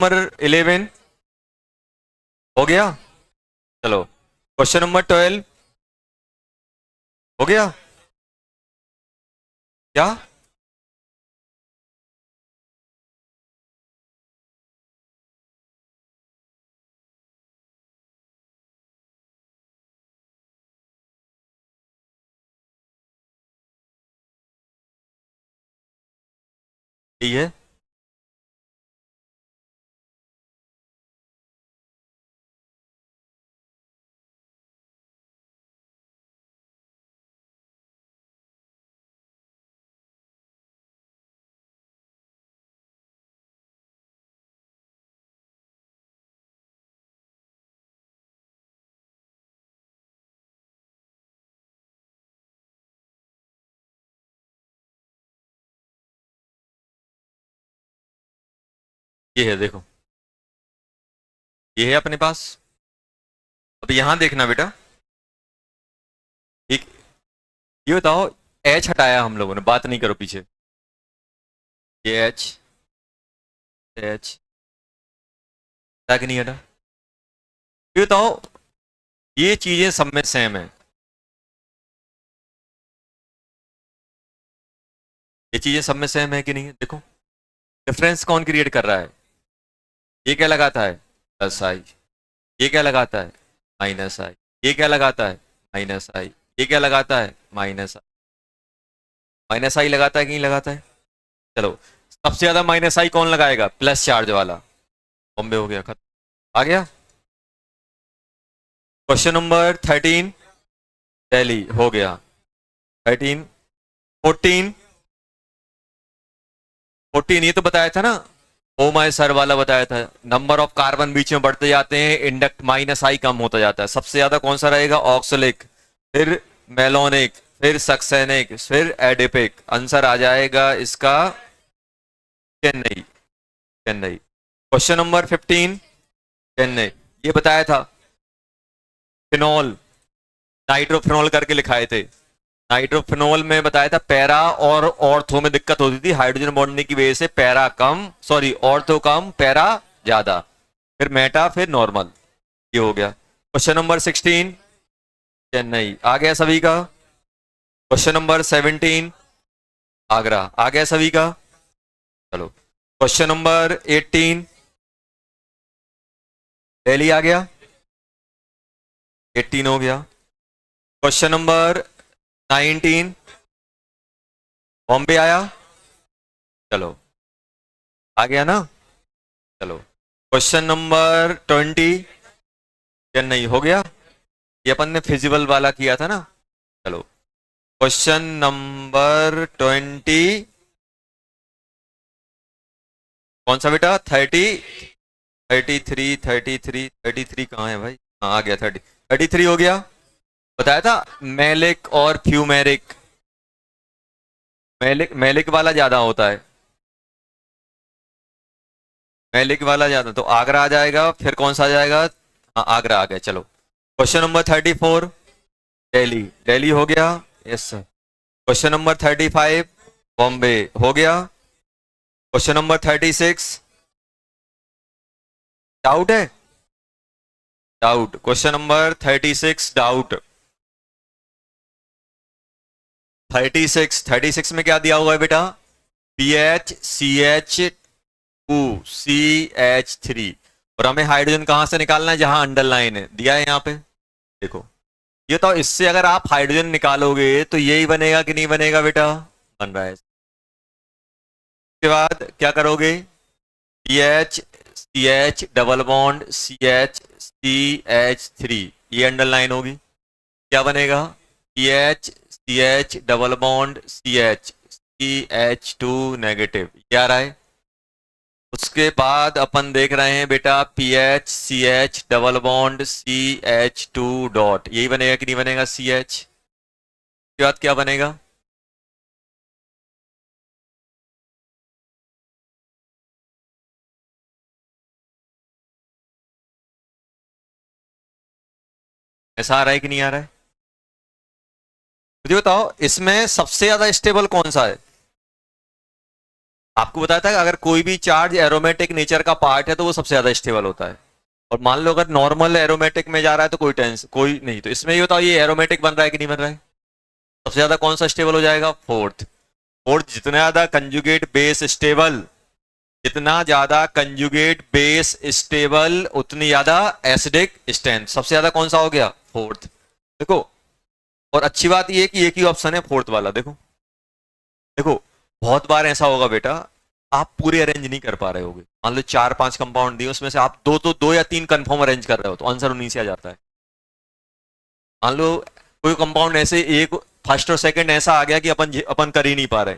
Number 11 हो गया। चलो क्वेश्चन नंबर 12 हो गया क्या? यही है। ये है देखो, ये है अपने पास। अब यहां देखना बेटा, एक ये बताओ, एच हटाया हम लोगों ने, बात नहीं करो पीछे। ये एच, एच हटा कि नहीं हटा? ये बताओ, ये चीजें सब में सेम है, ये चीजें सब में सेम है कि नहीं है? देखो डिफरेंस कौन क्रिएट कर रहा है? ये क्या लगाता है? प्लस आई। ये क्या लगाता है? माइनस आई। ये क्या लगाता है? माइनस आई। ये क्या लगाता है? माइनस आई। माइनस आई लगाता है कि नहीं लगाता है? चलो, सबसे ज्यादा माइनस आई कौन लगाएगा? प्लस चार्ज वाला। बॉम्बे हो गया, खत्म। आ गया। क्वेश्चन नंबर 13 दिल्ली हो गया। 13, 14, 14 ये तो बताया था ना, ओ माय सर वाला बताया था। नंबर ऑफ कार्बन बीच में बढ़ते जाते हैं, इंडक्ट माइनस आई कम होता जाता है। सबसे ज्यादा कौन सा रहेगा? ऑक्सलिक, फिर मेलोनिक, फिर सक्सेनिक, फिर एडिपिक। आंसर आ जाएगा इसका चेन्नई। चेन्नई। Question number 15 Chennai. ये बताया था फिनॉल, नाइट्रोफिनॉल करके लिखाए थे। नाइट्रोफिनॉल में बताया था पैरा और ऑर्थो में दिक्कत होती थी, हाइड्रोजन बॉन्डिंग की वजह से पैरा कम, सॉरी ऑर्थो कम, पैरा ज्यादा, फिर मेटा, फिर नॉर्मल। ये हो गया। क्वेश्चन नंबर 16 चेन्नई आ गया सभी का। क्वेश्चन नंबर 17 आगरा आ गया सभी का। चलो क्वेश्चन नंबर 18 दिल्ली आ गया। 18 हो गया। क्वेश्चन नंबर 19 बॉम्बे आया। चलो आ गया ना। चलो क्वेश्चन नंबर 20 चेन्नई हो गया। ये अपन ने फिजिबल वाला किया था ना। चलो क्वेश्चन नंबर 20 कौन सा बेटा? 30, 33, 33, 33 कहाँ है भाई? हाँ आ गया 30, 33 हो गया। बताया था मेलिक और फ्यूमेरिक, मेलिक मेलिक वाला ज्यादा होता है, मेलिक वाला ज्यादा, तो आगरा आ जाएगा। फिर कौन सा आ जाएगा? हाँ आगरा आ गया। चलो क्वेश्चन नंबर 34 दिल्ली, दिल्ली हो गया। Yes sir. Question number 35 Bombay हो गया। क्वेश्चन नंबर 36 डाउट है? डाउट। Question number 36 doubt. 36 में क्या दिया हुआ है बेटा? PHCH2CH3। और हमें हाइड्रोजन कहां से निकालना है? जहां अंडरलाइन है दिया है यहाँ पे, देखो। ये तो इससे अगर आप हाइड्रोजन निकालोगे तो यही बनेगा कि नहीं बनेगा बेटा? बन रहा है। उसके बाद क्या करोगे? CH डबल बॉन्ड CH ये अंडरलाइन होगी। क्या बनेगा? CH double bond CH2 negative, ये आ रहा है। उसके बाद अपन देख रहे हैं बेटा PHCH double bond CH2 dot, यही बनेगा कि नहीं बनेगा? CH के बाद क्या बनेगा? ऐसा आ रहा है कि नहीं आ रहा है? मुझे बताओ इसमें सबसे ज्यादा स्टेबल कौन सा है? आपको बताया था कि अगर कोई भी चार्ज एरोमेटिक नेचर का पार्ट है तो वो सबसे ज्यादा स्टेबल होता है। और मान लो अगर नॉर्मल एरोमेटिक में जा रहा है तो कोई नहीं। तो इसमें ये बताओ ये एरोमेटिक बन रहा है कि नहीं बन रहा है? सबसे ज्यादा कौन सा स्टेबल हो जाएगा? फोर्थ। फोर्थ जितना ज्यादा कंजुगेट बेस स्टेबल, जितना ज्यादा कंजुगेट बेस स्टेबल उतनी ज्यादा एसिडिक स्ट्रेंथ। सबसे ज्यादा कौन सा हो गया? फोर्थ। देखो, और अच्छी बात ये है कि एक ही ऑप्शन है फोर्थ वाला। देखो देखो, बहुत बार ऐसा होगा बेटा, आप पूरे अरेंज नहीं कर पा रहे होगे। मान लो 4-5 कंपाउंड दिए, उसमें से आप दो या तीन कंफर्म अरेंज कर रहे हो, तो आंसर उन्हीं से आ जाता है। मान लो कोई कंपाउंड ऐसे एक फर्स्ट और सेकंड ऐसा आ गया कि अपन कर ही नहीं पा रहे,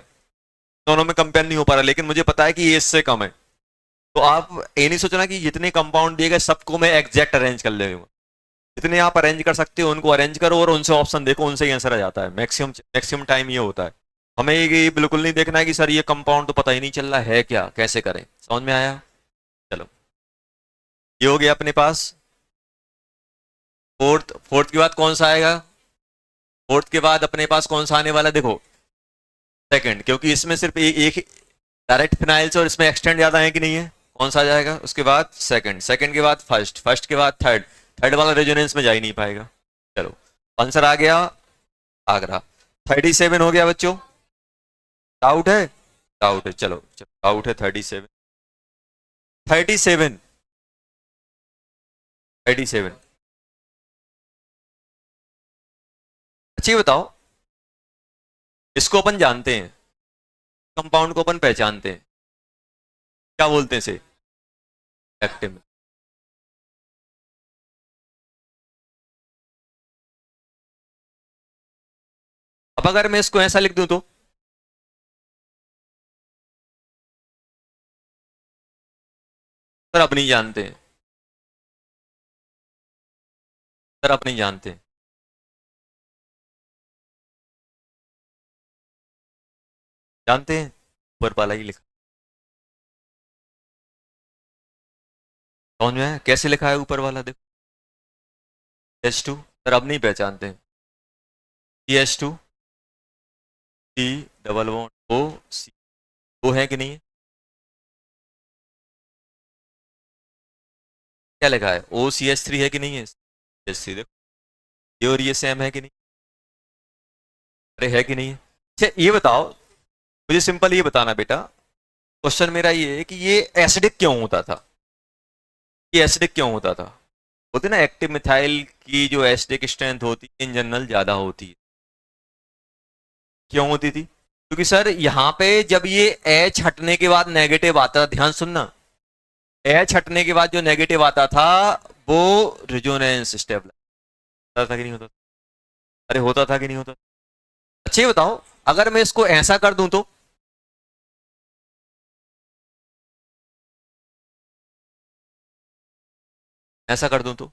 दोनों में कंपेयर नहीं हो पा रहा, लेकिन मुझे पता है कि ये इससे कम है, तो आप ये नहीं सोचना कि जितने कंपाउंड दिए गए सबको मैं एग्जैक्ट अरेंज कर लेगा। जितने आप अरेंज कर सकते हो उनको अरेंज करो और उनसे ऑप्शन देखो, उनसे ही आंसर आ जाता है। मैक्सिमम मैक्सिमम टाइम ये होता है। हमें ये बिल्कुल नहीं देखना है कि सर ये कंपाउंड तो पता ही नहीं चल रहा है क्या, कैसे करें। समझ में आया? चलो, ये हो गया अपने पास फोर्थ। फोर्थ के बाद कौन सा आएगा? फोर्थ के बाद अपने पास कौन सा आने वाला है? देखो सेकंड, क्योंकि इसमें सिर्फ एक डायरेक्ट फिनाइल और इसमें एक्सटेंड ज्यादा है कि नहीं है। कौन सा आ जाएगा? उसके बाद सेकंड, सेकंड के बाद फर्स्ट, फर्स्ट के बाद थर्ड, थर्ड वाला रेजोनेंस में जा ही नहीं पाएगा। चलो, आंसर आ गया आगरा। 37 हो गया बच्चों। डाउट है? डाउट है, चलो चलो, डाउट है 37। 37, 37। अच्छी बताओ, इसको अपन जानते हैं, कंपाउंड को अपन पहचानते हैं, क्या बोलते हैं इसे? एक्टिव। अब अगर मैं इसको ऐसा लिख दूं तो सर आप नहीं जानते हैं, सर आप नहीं जानते हैं। जानते हैं, ऊपर वाला ही लिखा। समझ में आया कैसे लिखा है ऊपर वाला? देखो, H2। सर अब नहीं पहचानते हैं। CH2, C double bond O C, वो है कि नहीं है? क्या लिखा है? OCH3 है कि नहीं है? CH3 देखो, ये और ये सेम है कि नहीं? अरे है कि नहीं है? अच्छा ये बताओ, मुझे सिंपल ये बताना बेटा, क्वेश्चन मेरा ये है कि ये एसिडिक क्यों होता था? ये एसिडिक क्यों होता था? होती ना, एक्टिव मिथाइल की जो एसिडिक स्ट्रेंथ होती है इन जनरल ज्यादा होती है। क्यों होती थी? क्योंकि सर यहाँ पे जब ये H हटने के बाद नेगेटिव आता था, ध्यान सुनना, H हटने के बाद जो नेगेटिव आता था वो रिजोनेंस स्टेबलाइज होता था कि नहीं होता था? अरे होता था कि नहीं होता था? अच्छा ये बताओ, अगर मैं इसको ऐसा कर दूं तो? ऐसा कर दूं तो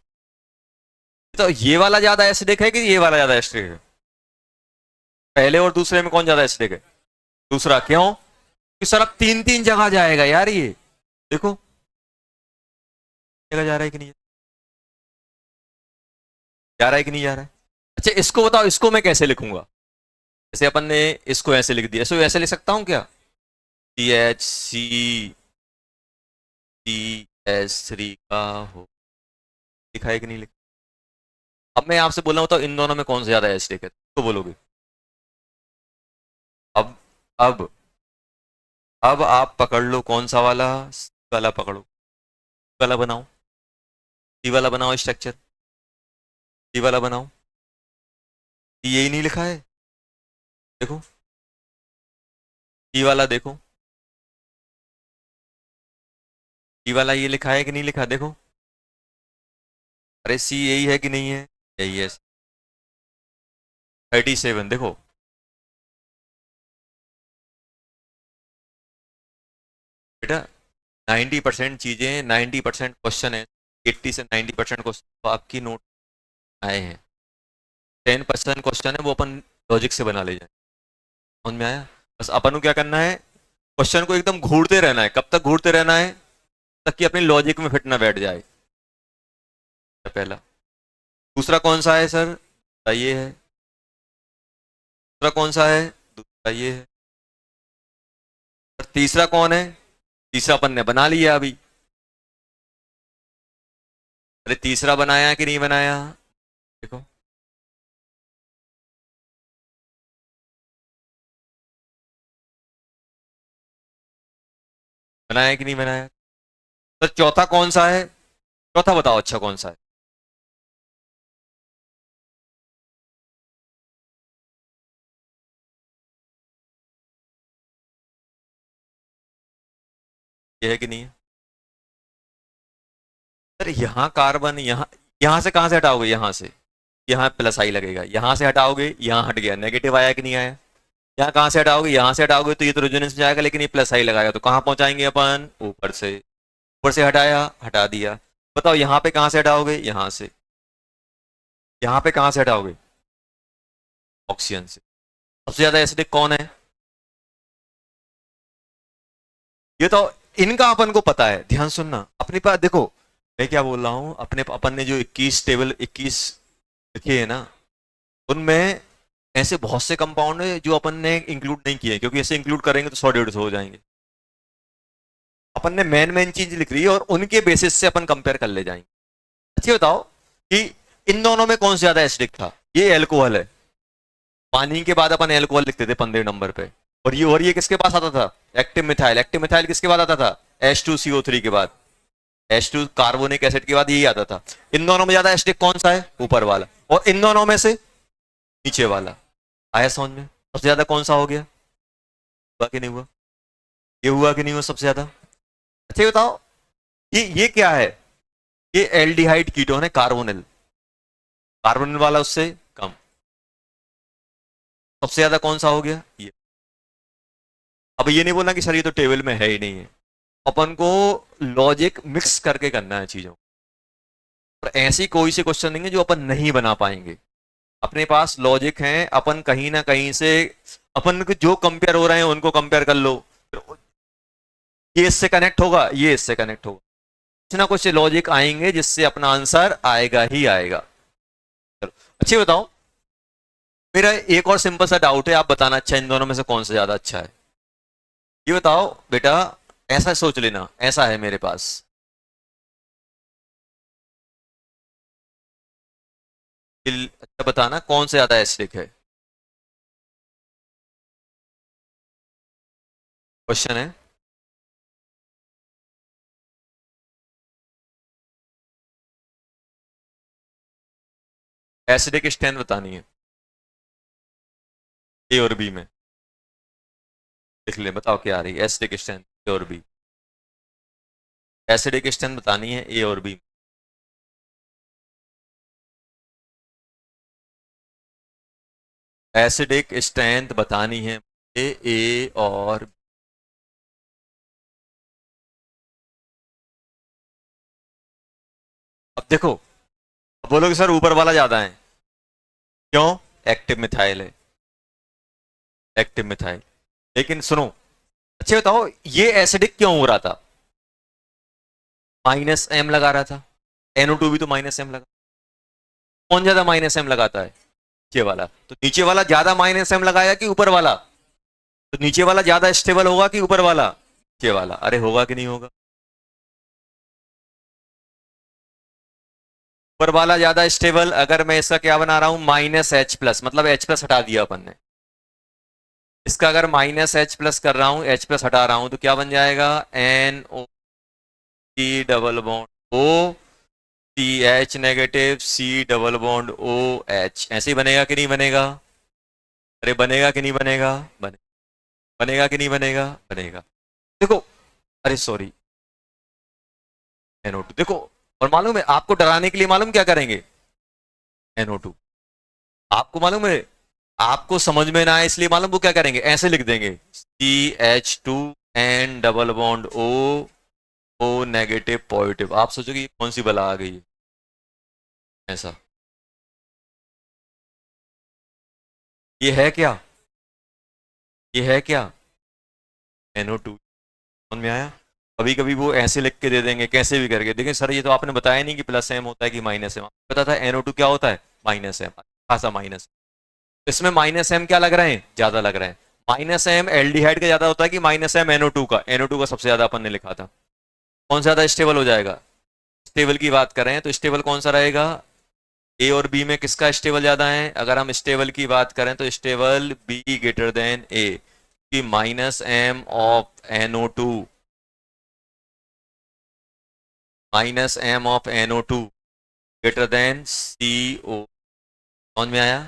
ये वाला ज्यादा एसिडिक है कि ये वाला ज्यादा एसिडिक है? पहले और दूसरे में कौन ज्यादा एसिडिक है? दूसरा। क्यों? कि सर अब तीन तीन जगह जाएगा यार ये। देखो, जगह जा रहा है कि नहीं जा रहा है कि नहीं जा रहा है? अच्छा इसको बताओ, इसको मैं कैसे लिखूंगा? जैसे अपन ने इसको ऐसे लिख दिया, इसको ऐसे लिख सकता हूं क्या? CH3 का हो, लिखा है कि नहीं लिखा? अब मैं आपसे बोल रहा हूं तो इन दोनों में कौन सा ज्यादा एसिडिक है, तो बोलोगे? अब अब अब आप पकड़ लो कौन सा वाला, सी वाला पकड़ो, सी वाला बनाओ, सी वाला बनाओ स्ट्रक्चर, सी वाला बनाओ। यही नहीं लिखा है? देखो, सी वाला देखो, सी वाला ये लिखा है कि नहीं लिखा? देखो, अरे सी यही है कि नहीं है? यही है। 37 देखो बेटा, 90% चीजें, 90% क्वेश्चन है, 80 से 90% क्वेश्चन तो आपकी नोट आए हैं। 10% क्वेश्चन है वो अपन लॉजिक से बना ले जाए। समझ में आया? बस अपन को क्या करना है, क्वेश्चन को एकदम घूरते रहना है। कब तक घूरते रहना है? तक कि अपनी लॉजिक में फिट ना बैठ जाए। पहला। दूसरा कौन सा है सर? ये है। दूसरा कौन सा है? दूसरा ये है। और तीसरा कौन है? तीसरा अपन ने बना लिया अभी। अरे तीसरा बनाया कि नहीं बनाया? देखो बनाया कि नहीं बनाया? तो चौथा कौन सा है? चौथा बताओ अच्छा कौन सा है? ये है कि नहीं है? सर यहाँ कार्बन, यहाँ यहाँ से कहां से हटाओगे? यहाँ से, यहाँ प्लस आई लगेगा, यहाँ से हटाओगे यहाँ हट गया, नेगेटिव आया कि नहीं आया? यहाँ कहां से हटाओगे? यहाँ से हटाओगे तो ये तो रेजोनेंस में जाएगा, लेकिन ये प्लस आई लगाएगा तो कहां पहुंचाएंगे अपन? ऊपर से। ऊपर से हटाया, हटा दिया। बताओ यहाँ पे कहां से हटाओगे? यहाँ से। यहाँ पे कहां से हटाओगे? ऑक्सीजन से। सबसे ज्यादा एसिडिक कौन है? ये तो इनका अपन को पता है। ध्यान सुनना, अपने पास देखो मैं क्या बोल रहा हूं, अपने अपन ने जो 21 टेबल 21 लिखे है ना, उनमें ऐसे बहुत से कंपाउंड है जो अपन ने इंक्लूड नहीं किए, क्योंकि ऐसे इंक्लूड करेंगे तो 100-150 हो जाएंगे। अपन ने मेन मेन चीज लिख रही है और उनके बेसिस से अपन कंपेयर कर ले जाएंगे। अच्छा बताओ कि इन दोनों में कौन से ज्यादा एसिडिक था? ये एल्कोहल है। पानी के बाद अपन एल्कोहल लिखते थे 15 नंबर पे। और ये किसके पास आता था? Active methyl. एक्टिव मिथाइल किसके बाद आता था? H2CO3 के बाद। H2 कार्बोनिक एसिड के बाद यही आता था। इन दोनों में ज्यादा एसिडिक कौन सा है? ऊपर वाला। और इन दोनों में से नीचे वाला। आया समझ में? सबसे ज्यादा कौन सा हो गया? हुआ कि नहीं हुआ? ये हुआ कि नहीं हुआ सबसे ज्यादा? अच्छा ये बताओ, ये क्या है? ये एल्डिहाइड कीटोन है, कार्बोनिल। कार्बोनिल वाला उससे कम। सबसे ज्यादा कौन सा हो गया? ये। अब ये नहीं बोलना कि सर ये तो टेबल में है ही नहीं है। अपन को लॉजिक मिक्स करके करना है चीजों। और ऐसी कोई से क्वेश्चन नहीं है जो अपन नहीं बना पाएंगे। अपने पास लॉजिक है, अपन कहीं ना कहीं से अपन को जो कंपेयर हो रहे हैं उनको कंपेयर कर लो। ये इससे कनेक्ट होगा, ये इससे कनेक्ट होगा, कुछ ना कुछ लॉजिक आएंगे जिससे अपना आंसर आएगा ही आएगा। चलो अच्छी बताओ, मेरा एक और सिंपल सा डाउट है, आप बताना अच्छा इन दोनों में से कौन सा ज्यादा अच्छा है। ये बताओ बेटा, ऐसा सोच लेना, ऐसा है मेरे पास, अच्छा बताना कौन सा ज्यादा एसिडिक है। क्वेश्चन है। एसिडिक स्ट्रेंथ बतानी है ए और बी में। लिख ले, बताओ क्या आ रही है एसिडिक स्ट्रेंथ ए और बी। एसिडिक स्ट्रेंथ बतानी है ए और बी। एसिडिक स्ट्रेंथ बतानी है ए और B। अब देखो, अब बोलोगे सर ऊपर वाला ज्यादा है, क्यों? एक्टिव मिथाइल है, एक्टिव मिथाइल। लेकिन सुनो, अच्छा बताओ ये एसिडिक क्यों हो रहा था? -m लगा रहा था। NO2 भी तो -m लगा। कौन ज्यादा -m लगाता है? नीचे वाला। तो नीचे वाला ज्यादा -m लगाया कि ऊपर वाला? तो नीचे वाला ज्यादा स्टेबल होगा कि ऊपर वाला? नीचे वाला। अरे होगा कि नहीं होगा? ऊपर वाला ज्यादा स्टेबल। अगर मैं इसका क्या बना रहा हूं, -H+, मतलब H+ हटा दिया अपन ने। इसका अगर -H+ कर रहा हूं, H+ हटा रहा हूं, तो क्या बन जाएगा? NO double bond O, CH negative, C double bond OH। ऐसे ही बनेगा कि नहीं बनेगा? अरे बनेगा कि नहीं बनेगा? बनेगा कि नहीं बनेगा? बनेगा। देखो, अरे सॉरी, NO2 देखो। और मालूम है आपको डराने के लिए, मालूम क्या करेंगे? NO2 आपको मालूम है, आपको समझ में ना आए इसलिए मालूम वो क्या करेंगे, ऐसे लिख देंगे CH2 N double bond O negative positive. आप सोचोगे ये कौन सी बला आ गई है? ऐसा ये है क्या? ये है क्या? NO2। समझ में आया? कभी कभी वो ऐसे लिख के दे देंगे कैसे भी करके। देखिए सर ये तो आपने बताया नहीं कि +m होता है कि -m। पता था NO2 क्या होता है? -m, खासा माइनस। इसमें -m क्या लग रहे हैं? ज्यादा लग रहे हैं। माइनस एम एल्डिहाइड का ज्यादा होता है कि माइनस एम NO2 का? NO2 का सबसे ज्यादा अपन ने लिखा था। कौन सा ज्यादा स्टेबल हो जाएगा? स्टेबल की बात करें तो स्टेबल कौन सा रहेगा? ए और बी में किसका स्टेबल ज्यादा है? अगर हम स्टेबल की बात करें तो stable B greater than A, कि minus M of NO2, minus M of NO2 greater than CO। समझ में आया?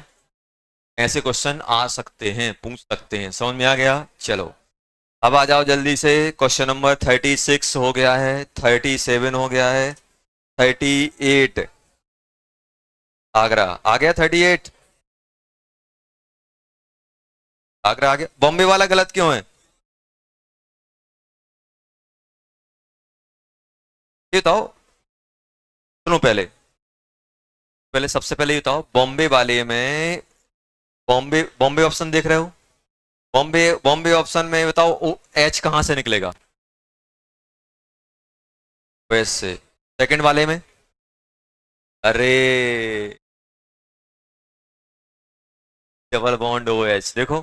ऐसे क्वेश्चन आ सकते हैं, पूछ सकते हैं। समझ में आ गया? चलो अब आ जाओ जल्दी से। क्वेश्चन नंबर 36 हो गया है, 37 हो गया है, 38। आगरा आ गया, 38 आगरा आ गया। बॉम्बे वाला गलत क्यों है ये बताओ। सुनो पहले, पहले सबसे पहले ये बताओ, बॉम्बे वाले में बॉम्बे बॉम्बे ऑप्शन देख रहे हो? बॉम्बे बॉम्बे ऑप्शन में बताओ एच कहां से निकलेगा? वेस्ट से। सेकंड वाले में? अरे डबल बॉन्ड OH। देखो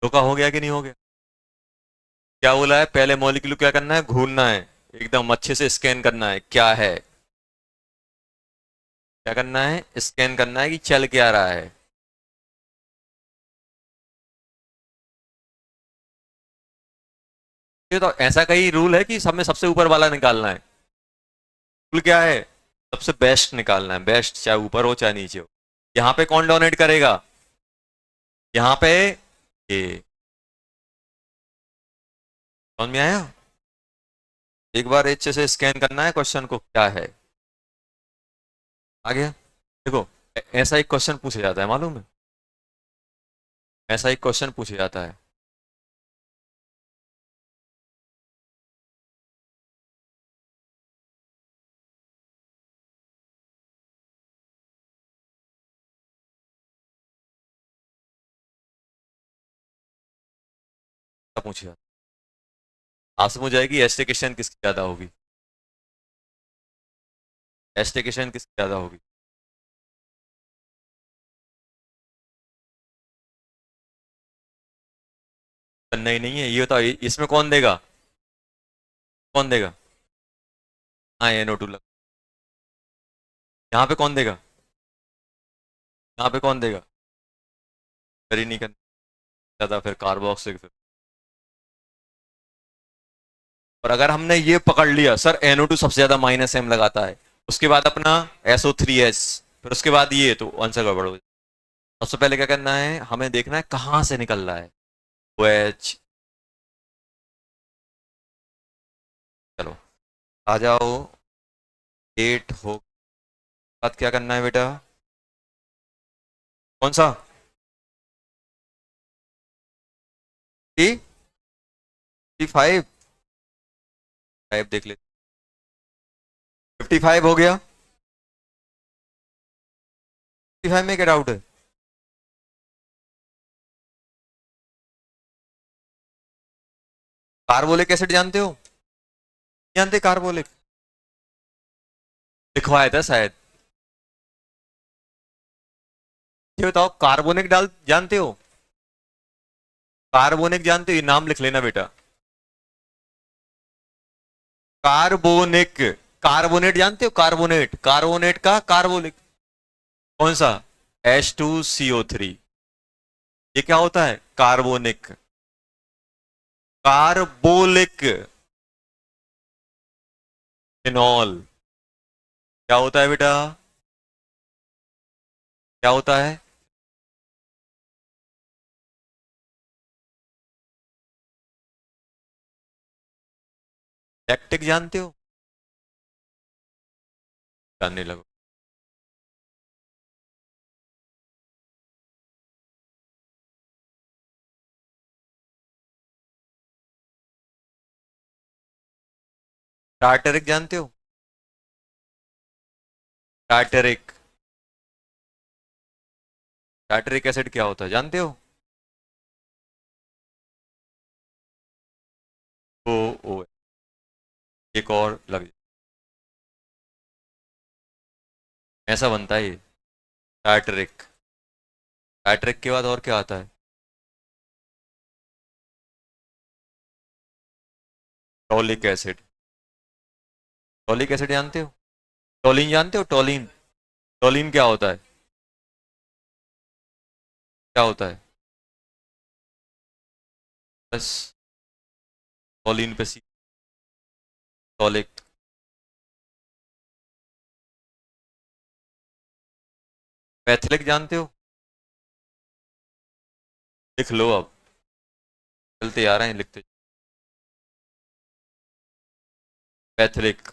धोखा हो गया कि नहीं हो गया? क्या बोला है? पहले मॉलिक्यूल क्या करना है? घूरना है, एकदम अच्छे से स्कैन करना है क्या है। क्या करना है? स्कैन करना है कि चल क्या रहा है। ये तो ऐसा कहीं रूल है कि सब में सबसे ऊपर वाला निकालना है? रूल क्या है? सबसे बेस्ट निकालना है, बेस्ट, चाहे ऊपर हो चाहे नीचे हो। यहाँ पे कौन डोनेट करेगा? यहाँ पे ये। समझ में आया? एक बार अच्छे से स्कैन करना है क्वेश्चन को क्या है। आ गया? देखो ऐसा एक क्वेश्चन पूछा जाता है, मालूम है? ऐसा एक क्वेश्चन पूछा जाता है। क्या पूछा जाता है? आपसे पूछा जाएगी एस्टिकेशन किसकी ज्यादा होगी? एस्टिकेशन किसकी ज्यादा होगी? नहीं नहीं है, ये बताओ इसमें कौन देगा? कौन देगा? हाँ NO2 लग। यहाँ पे कौन देगा? यहाँ पे कौन देगा? वेरी नहीं करना ज्यादा, फिर कार्बोक्सिल फिर। और अगर हमने ये पकड़ लिया सर NO2 सबसे ज्यादा माइनस एम लगाता है, उसके बाद अपना SO3H, फिर उसके बाद ये, तो आंसर गड़बड़ हो जाए। सबसे पहले क्या करना है? हमें देखना है कहां से निकल रहा है OH। चलो आ जाओ। 8 हो बाद क्या करना है बेटा? कौन सा? टी 55? 5 देख ले। 55 हो गया। 55 में क्या डाउट है? कार्बोलिक एसिड जानते हो? जानते कार्बोलिक? लिखवाया था शायद। ये बताओ कार्बोनिक डाल जानते हो? कार्बोनिक जानते हो? ये नाम लिख लेना बेटा। कार्बोनिक। कार्बोनेट जानते हो? कार्बोनेट, कार्बोनेट का कार्बोनिक। कौन सा? H2CO3। ये क्या होता है? कार्बोनिक। Carbolic phenol. क्या होता है बेटा? क्या होता है? लैक्टिक जानते हो? जानने लगो। टार्टरिक जानते हो? टार्टरिक। टार्टरिक एसिड क्या होता है जानते हो? ओ एक और लग जाए। ऐसा बनता है ये टार्टरिक। टार्टरिक के बाद और क्या आता है? टॉलिक एसिड। टॉलिक एसिड जानते हो? टोलिन जानते हो? टोलिन। टोलिन क्या होता है? क्या होता है? बस टोलिन पे सी। टॉलिक। पैथिलिक जानते हो? लिख लो अब, चलते आ रहे हैं लिखते। पैथिलिक।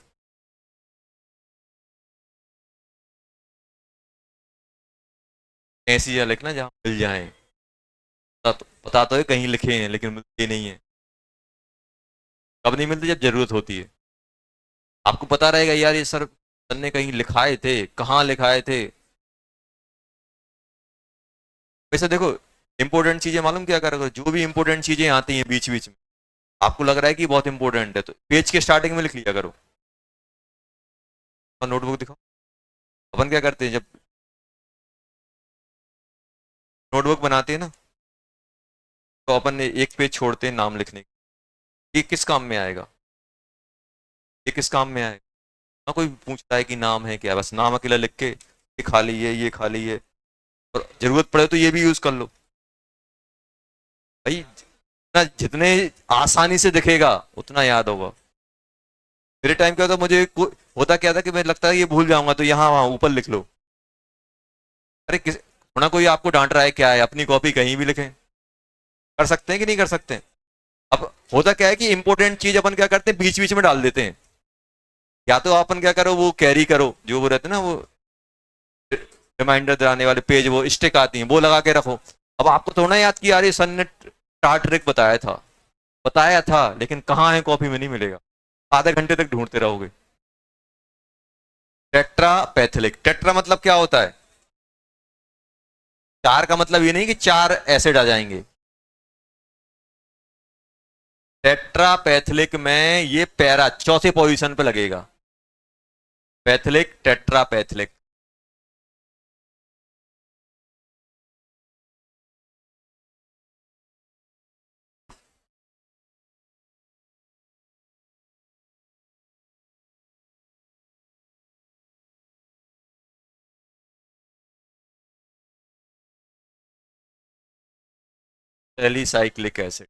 ऐसी जगह लिखना जहाँ मिल जाए। पता तो है कहीं लिखे हैं लेकिन मिलते नहीं है। कब नहीं मिलते? जब जरूरत होती है। आपको पता रहेगा यार ये सर ने कहीं लिखाए थे, कहाँ लिखाए थे। वैसे देखो, इंपॉर्टेंट चीजें मालूम क्या करो, जो भी इंपॉर्टेंट चीजें आती हैं बीच बीच में, आपको लग रहा है कि बहुत इंपॉर्टेंट है, तो पेज के स्टार्टिंग में लिख लिया करो। और नोटबुक दिखाओ। अपन क्या करते हैं जब नोटबुक बनाते हैं ना, तो अपन ने एक पेज छोड़ते हैं नाम लिखने के। ये किस काम में आएगा? ये किस काम में आएगा? ना कोई पूछता है कि नाम है क्या, बस नाम अकेला लिख के ये खाली है, ये खाली है, और जरूरत पड़े तो ये भी यूज कर लो। भाई जितना जितने आसानी से दिखेगा उतना याद होगा। मेरे टाइम क्या होता, होता क्या था कि मैं लगता है ये भूल जाऊंगा, तो यहाँ वहां ऊपर लिख लो। अरे किस होना, कोई आपको डांट रहा है क्या है, अपनी कॉपी कहीं भी लिखें। कर सकते हैं कि नहीं कर सकते हैं? अब होता क्या है कि इंपॉर्टेंट चीज अपन क्या करते हैं बीच बीच में डाल देते हैं। या तो अपन क्या करो, वो कैरी करो, जो वो रहते हैं ना, वो रिमाइंडर दिलाने वाले पेज, वो स्टिक आती हैं, वो लगा के रखो। अब आपको थोड़ा याद कि यार ये सन ने टार्ट ट्रिक बताया था लेकिन कहाँ है, कॉपी में नहीं मिलेगा। आधे घंटे तक ढूंढते रहोगे। टेट्रा पैथिलिक। टेट्रा मतलब क्या होता है? चार का मतलब ये नहीं कि चार एसिड आ जाएंगे। टेट्रा पैथिलिक में ये पैरा चौथे पोजीशन पे लगेगा। Phthalic, tetra phthalic. Alicyclic acid.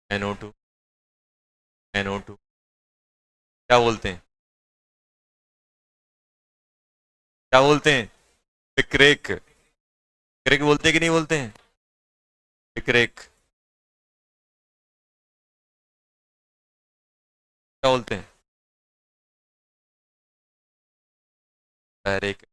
NO2। NO2 क्या बोलते हैं? क्या बोलते हैं? पिक्रेक। पिक्रेक बोलते हैं कि नहीं बोलते हैं? पिक्रेक। क्या बोलते हैं? पैरिक।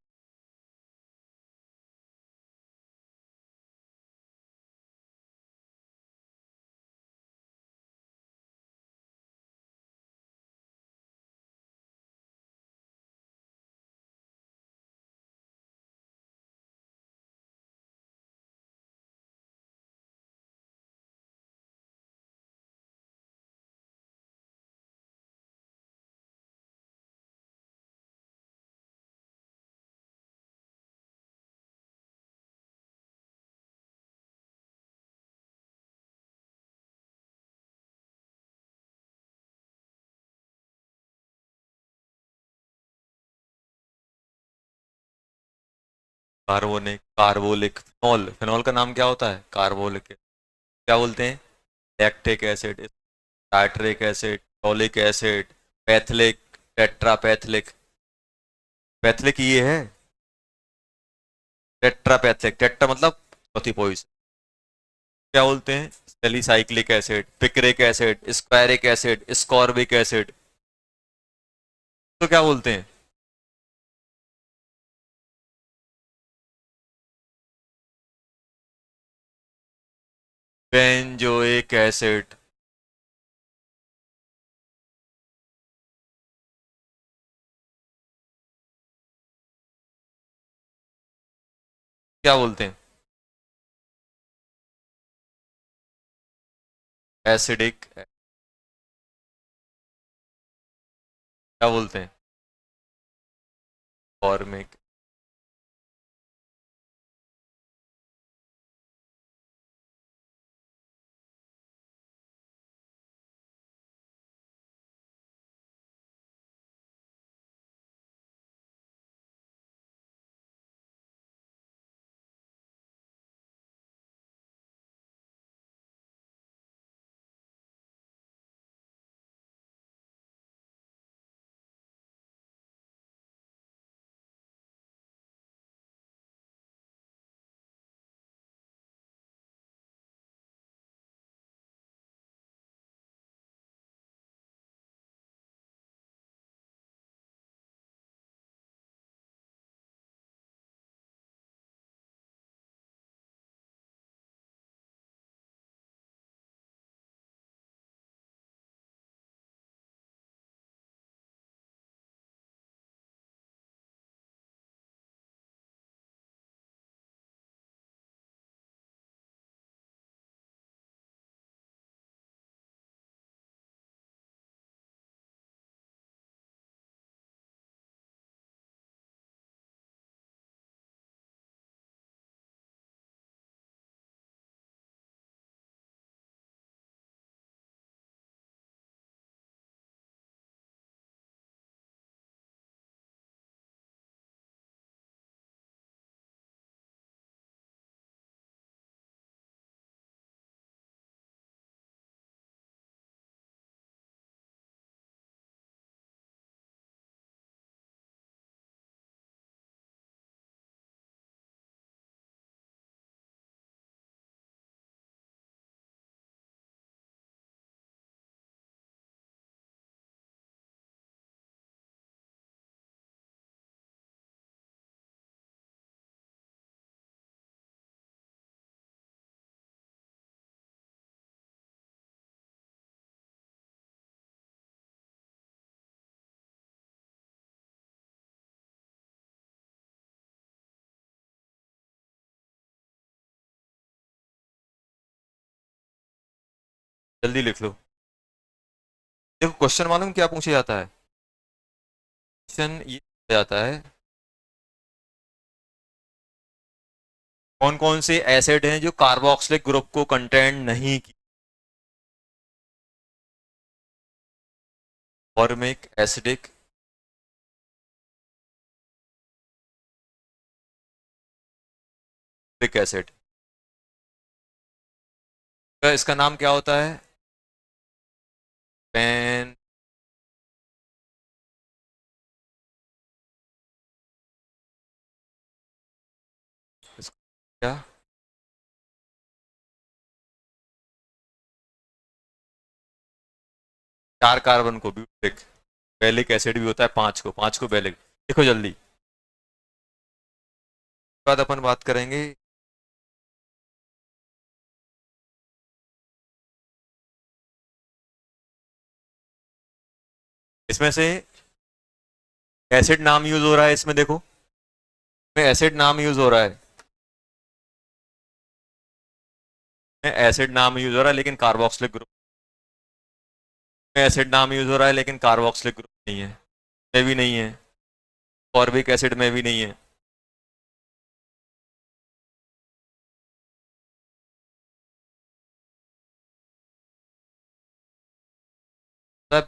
Carbonic, carbolic, phenol. फिनॉल का नाम क्या होता है? कार्बोलिक। क्या बोलते हैं? Lactic acid, tartaric acid, toluic acid, phthalic, tetra phthalic. Phthalic ये है। टेट्रा पैथिलिक, टेट्रा मतलब चौथी पोजीशन। क्या बोलते हैं? Salicylic acid, picric acid, squaric acid, ascorbic acid. तो क्या बोलते हैं? Benzoic acid. क्या बोलते हैं? एसिडिक। क्या बोलते हैं? फॉर्मिक। जल्दी लिख लो। देखो क्वेश्चन मालूम क्या पूछा जाता है? क्वेश्चन ये पूछा जाता है कौन कौन से एसिड हैं जो कार्बोक्सिलिक ग्रुप को कंटेंट नहीं की। फॉर्मिक एसिडिक एसिड का इसका नाम क्या होता है? पेन क्या? 4 कार्बन को ब्यूटिक बेलिक एसिड भी होता है, 5 को बेलिक। देखो जल्दी बाद अपन बात करेंगे। इसमें से एसिड नाम यूज हो रहा है, इसमें देखो में एसिड नाम यूज हो रहा है, एसिड नाम यूज हो रहा है लेकिन कार्बोक्सिलिक ग्रुप में एसिड नाम यूज हो रहा है लेकिन कार्बोक्सिलिक ग्रुप नहीं है, में भी नहीं है, फॉर्मिक एसिड में भी नहीं है।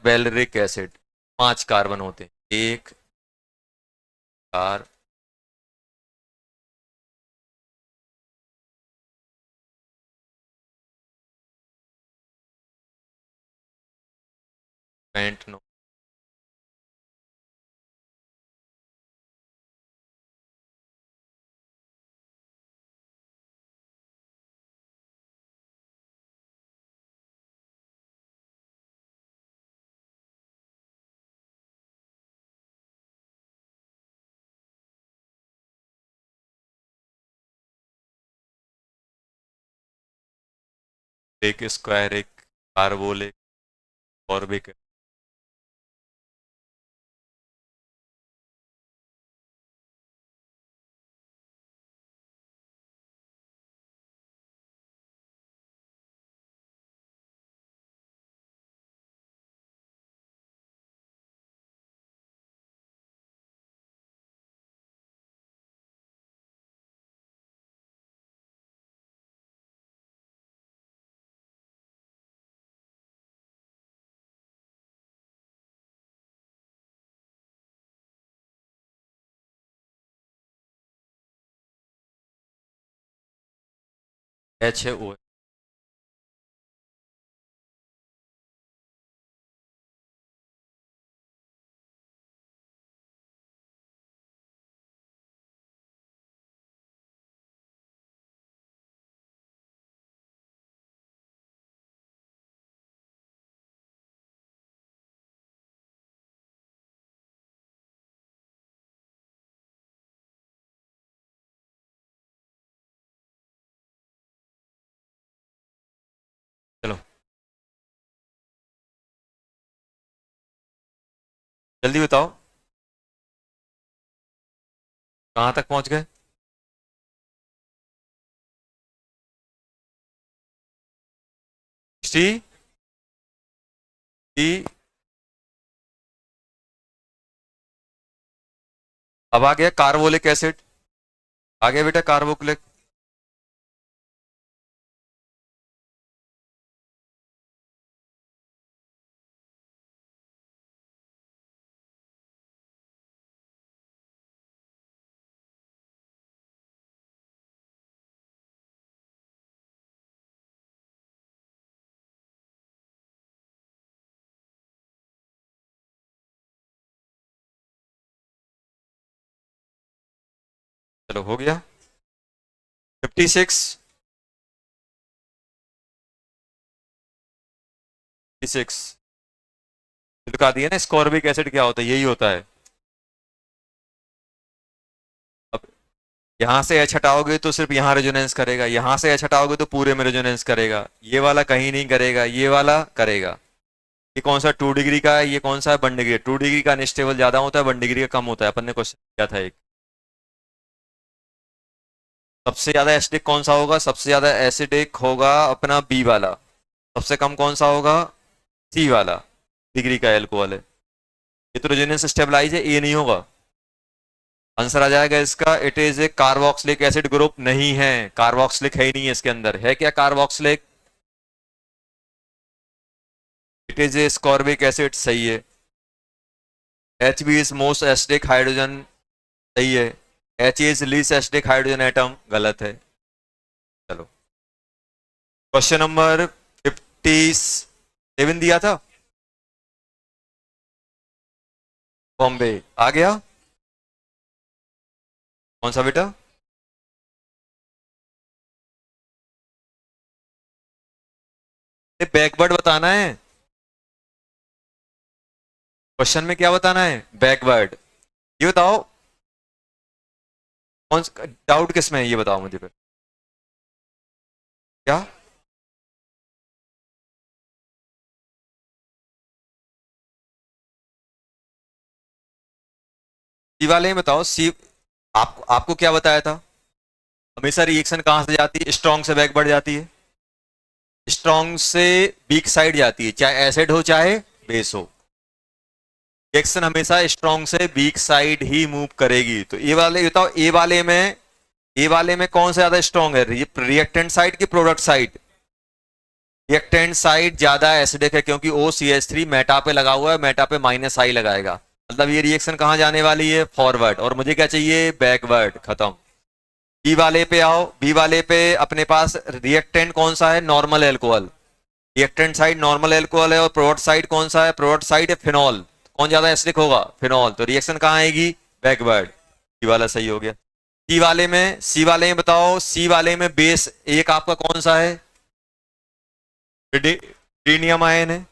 बेलरिक एसिड 5 कार्बन होते हैं, 1 4 पेंट। एक स्क्वायर एक कार्बोलिक फॉर्मिक एच है ओ। चलो जल्दी बताओ कहां तक पहुंच गए? C D. अब आ गया कार्बोलिक एसिड, आ गया बेटा कार्बोक्सिलिक। चलो हो गया 56 56 दिखा दिया ना। स्कॉर्बिक एसिड क्या होता है? यही होता है। अब यहां से एच हटाओगे तो सिर्फ यहां रेजोनेंस करेगा, यहां से एच हटाओगे तो पूरे में रेजोनेंस करेगा, ये वाला कहीं नहीं करेगा, ये वाला करेगा। ये कौन सा 2 डिग्री का है, ये कौन सा है 1 डिग्री। 2 डिग्री का अनस्टेबल ज्यादा होता है, 1 डिग्री का कम होता है। अपन ने क्वेश्चन किया था एक। सबसे ज्यादा एसिडिक कौन सा होगा? सबसे ज्यादा एसिडिक होगा अपना बी वाला। सबसे कम कौन सा होगा? सी वाला, डिग्री का एल्कोहल है। हेटेरोजेनियस स्टेबलाइज है, ए नहीं होगा। आंसर आ जाएगा इसका, it is A carboxylic acid group नहीं है, कार्बोक्सिलिक है ही नहीं है इसके अंदर। है क्या carboxylic? It is ascorbic acid, सही है। H B is most acidic hydrogen, सही है। H is least acidic hydrogen atom, गलत है। चलो, क्वेश्चन नंबर 57 दिया था, बॉम्बे आ गया। कौन सा बेटा? बैकवर्ड बताना है। क्वेश्चन में क्या बताना है? बैकवर्ड। ये बताओ, कौन डाउट किस में है, ये बताओ मुझे फिर। क्या? सी वाले में बताओ, सी। आपको क्या बताया था? हमेशा रिएक्शन कहां से जाती है? स्ट्रॉन्ग से बैकवर्ड जाती है। स्ट्रॉन्ग से वीक साइड जाती है, चाहे एसिड हो चाहे बेस हो। रिएक्शन हमेशा स्ट्रॉन्ग से वीक साइड ही मूव करेगी। तो ये वाले बताओ, ए वाले में कौन सा ज्यादा स्ट्रॉन्ग है, रिएक्टेंट साइड की प्रोडक्ट साइड? रिएक्टेंट साइड ज्यादा एसिडिक है, क्योंकि OCH3 मेटा पे लगा हुआ है, मेटा पे माइनस आई लगाएगा। मतलब ये रिएक्शन कहां जाने वाली है? फॉरवर्ड। और मुझे क्या चाहिए? बैकवर्ड। खत्म। बी वाले पे आओ, बी वाले पे अपने पास रिएक्टेंट कौन सा है? Normal alcohol. Reactant side normal alcohol है, और प्रोडक्ट साइड कौन सा है? प्रोडक्ट साइड है फिनॉल। कौन ज्यादा एसिडिक होगा? फिनॉल। तो रिएक्शन कहां आएगी? बैकवर्ड। सी वाला सही हो गया। सी वाले में बताओ, सी वाले में बेस एक आपका कौन सा है? ट्रिनियम आयन है।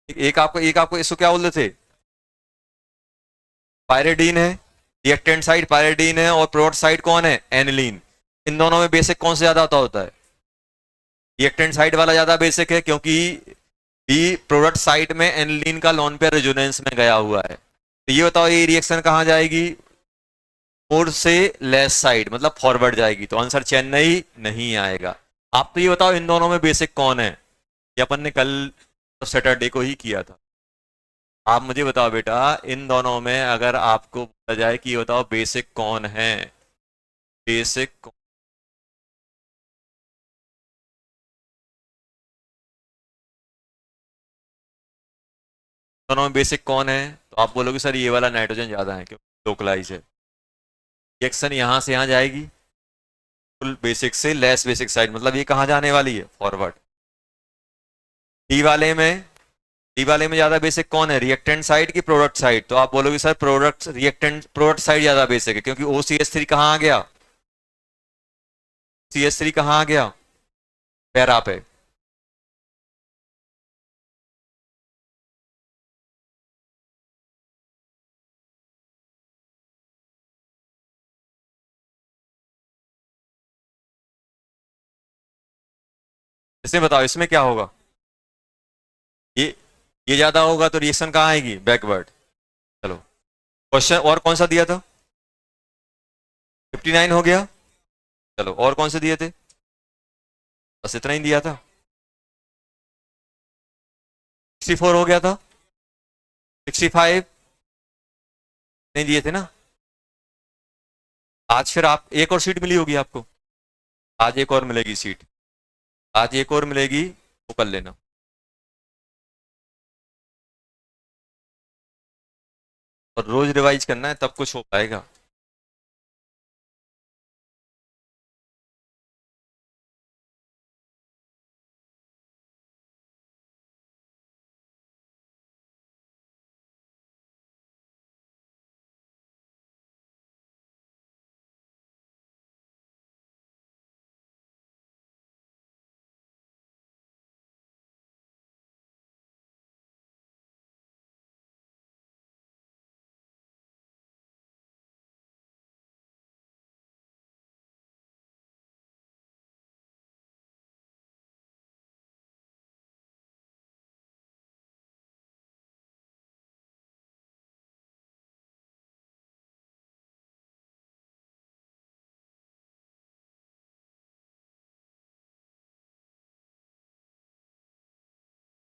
एक आपको इसको क्या बोलते थे? पायरेडीन है। रिएक्टेंट साइड पायरेडीन है, और प्रोडक्ट साइड कौन है? एनिलीन। इन दोनों में बेसिक कौन से ज्यादा होता है? रिएक्टेंट साइड वाला ज्यादा बेसिक है, क्योंकि बी प्रोडक्ट साइड में एनिलीन का लोन पेयर रेजोनेंस में गया हुआ है। तो ये बताओ, ये रिएक्शन कहां जाएगी? फोर से लेस साइड, मतलब फॉरवर्ड जाएगी। तो आंसर चेन्नई नहीं आएगा। आप तो ये बताओ, इन दोनों में बेसिक कौन है? ये अपन ने कल सैटरडे को ही किया था। आप मुझे बताओ बेटा, इन दोनों में अगर आपको बोला जाए कि ये बताओ बेसिक कौन है? बेसिक दोनों में बेसिक कौन है? तो आप बोलोगे सर ये वाला नाइट्रोजन ज्यादा है, क्योंकि लोकलाइज है। रिएक्शन यहां से यहां जाएगी, फुल बेसिक से लेस बेसिक साइड, मतलब ये कहां जाने वाली है? फॉरवर्ड। डी वाले में डी वाले में ज्यादा बेसिक कौन है? रिएक्टेंट साइड की प्रोडक्ट साइड? तो आप बोलोगे sir product reactant product side ज्यादा बेसिक है, क्योंकि OCH3 कहां आ गया? CH3 कहां आ गया? पैरा पे। इसमें बताओ, इसमें क्या होगा? ये ये ज्यादा होगा तो रिएक्शन कहां आएगी? बैकवर्ड। चलो, क्वेश्चन और कौन सा दिया था? 59 हो गया। चलो, और कौन से दिए थे? बस इतना ही दिया था। 64 हो गया था। 65 नहीं दिए थे ना? आज फिर आप एक और सीट मिली होगी आपको। आज एक और मिलेगी सीट। आज एक और मिलेगी, वो कर लेना। और रोज रिवाइज करना है, तब कुछ हो पाएगा।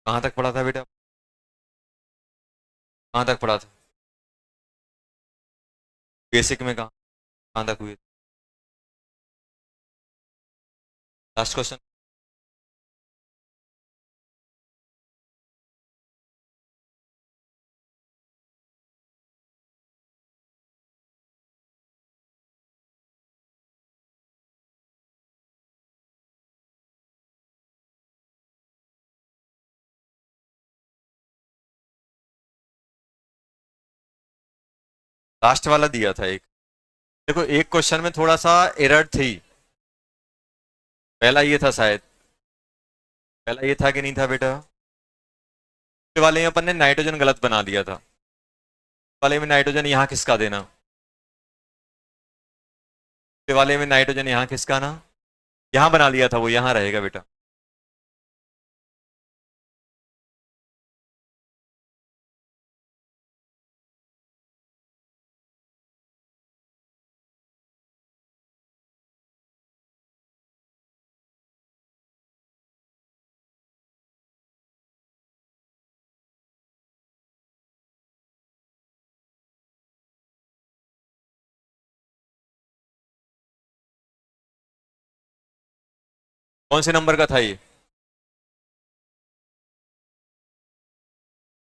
कहाँ तक पढ़ा था बेटा? कहाँ तक पढ़ा था? बेसिक में कहाँ कहाँ तक हुई? Last question. लास्ट वाला दिया था एक। देखो एक क्वेश्चन में थोड़ा सा एरर थी। पहला ये था शायद। पहला ये था कि नहीं था बेटा? दूसरे वाले में अपन ने नाइट्रोजन गलत बना दिया था। वाले में नाइट्रोजन यहाँ किसका देना? दूसरे वाले में नाइट्रोजन यहाँ किसका ना? यहाँ बना लिया था, वो यहाँ रहेगा बेटा। कौन से नंबर का था ये?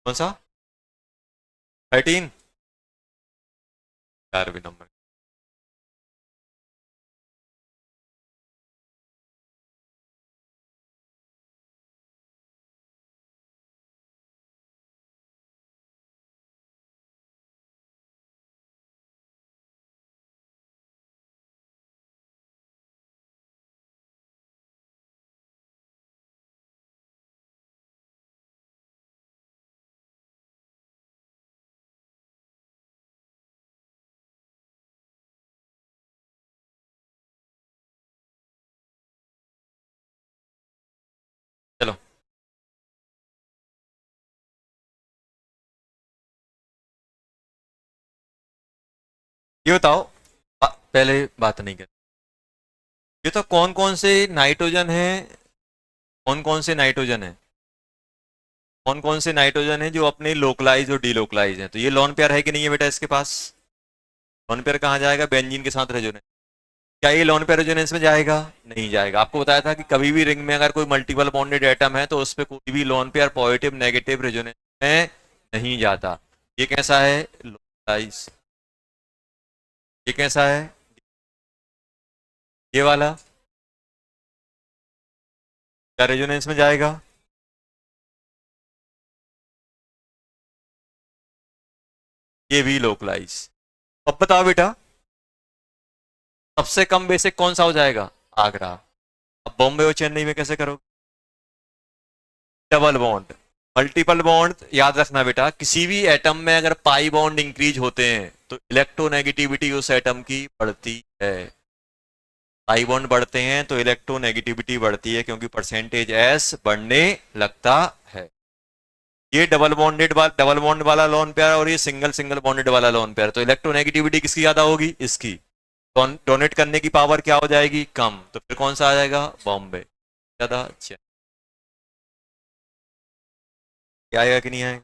कौन सा? 13? 11वीं नंबर। चलो ये बताओ। पहले बात नहीं कर। ये तो कौन कौन से नाइट्रोजन है? कौन कौन से नाइट्रोजन है? कौन कौन से नाइट्रोजन है जो अपने लोकलाइज और डीलोकलाइज हैं? तो ये लॉन पेयर है कि नहीं है बेटा इसके पास? लॉन पेयर कहाँ जाएगा? बेंजीन के साथ रेजोनेंस। क्या ये लॉन पेयर रेजोनेंस में जाएगा? नहीं जाएगा। आपको बताया था कि कभी भी रिंग में अगर कोई मल्टीपल बॉन्डेड एटम है तो उस पर कोई भी lone pair positive negative resonance में नहीं जाता। ये कैसा है? लोकलाइज। ये कैसा है? ये वाला क्या रेजोनेंस में जाएगा? ये भी लोकलाइज। अब बताओ बेटा, सबसे कम बेसिक कौन सा हो जाएगा? आगरा। अब बॉम्बे और चेन्नई में कैसे करोगे? Double bond. मल्टीपल बॉन्ड याद रखना बेटा, किसी भी एटम में अगर पाई बॉन्ड इंक्रीज होते हैं तो इलेक्ट्रोनेगेटिविटी उस एटम की बढ़ती है। पाई बॉन्ड बढ़ते हैं तो इलेक्ट्रोनेगेटिविटी बढ़ती है, क्योंकि परसेंटेज एस बढ़ने लगता है। ये डबल बॉन्ड वाला लोन पेयर और ये सिंगल सिंगल बॉन्डेड वाला लोन पेयर, तो इलेक्ट्रोनेगेटिविटी किसकी ज्यादा होगी? इसकी। डोनेट करने की पावर क्या हो जाएगी? कम। तो फिर कौन सा आ जाएगा? बॉम्बे ज्यादा। अच्छा, क्या आएगा कि नहीं आएगा?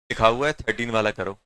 लिखा हुआ है 13 वाला करो।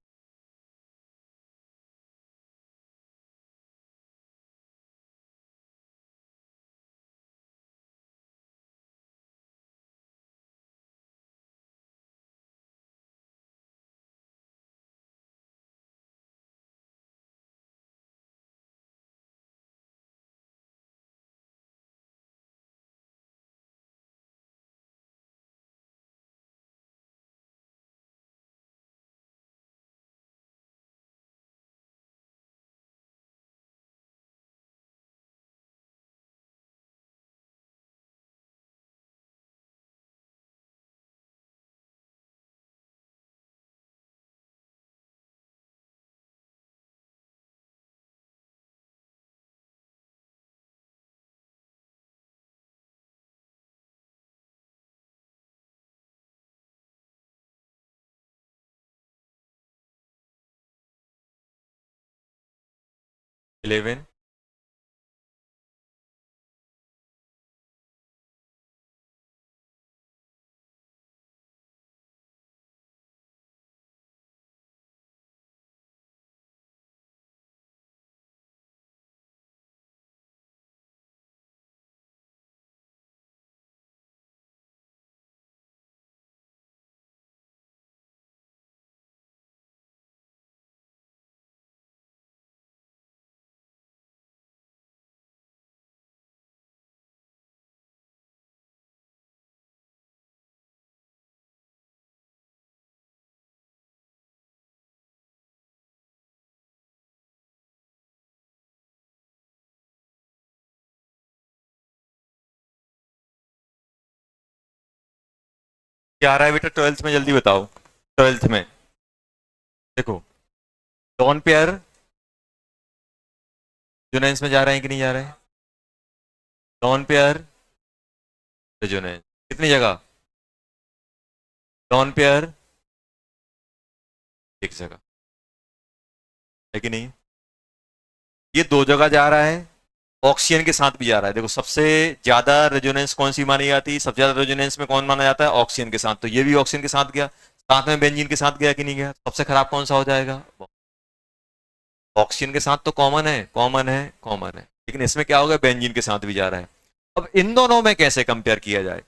11, क्या आ रहा है बेटा ट्वेल्थ में, जल्दी बताओ। ट्वेल्थ में देखो, लॉन पेयर रेजोनेंस में जा रहे हैं कि नहीं जा रहे हैं? लॉन पेयर रेजोनेंस कितनी जगह? लॉन पेयर एक जगह, है कि नहीं? ये दो जगह जा रहा है, ऑक्सीजन के साथ भी जा रहा है। देखो सबसे ज्यादा रेजोनेंस कौन सी मानी जाती है? सबसे ज्यादा रेजोनेंस में कौन माना जाता है? ऑक्सीजन के साथ। तो ये भी ऑक्सीजन के साथ गया, साथ में बेंजीन के साथ गया कि नहीं गया? सबसे खराब कौन सा हो जाएगा? ऑक्सीजन के साथ तो कॉमन है, कॉमन है, कॉमन है, लेकिन इसमें क्या होगा? बेंजीन के साथ भी जा रहा है। अब इन दोनों में कैसे कंपेयर किया जाए?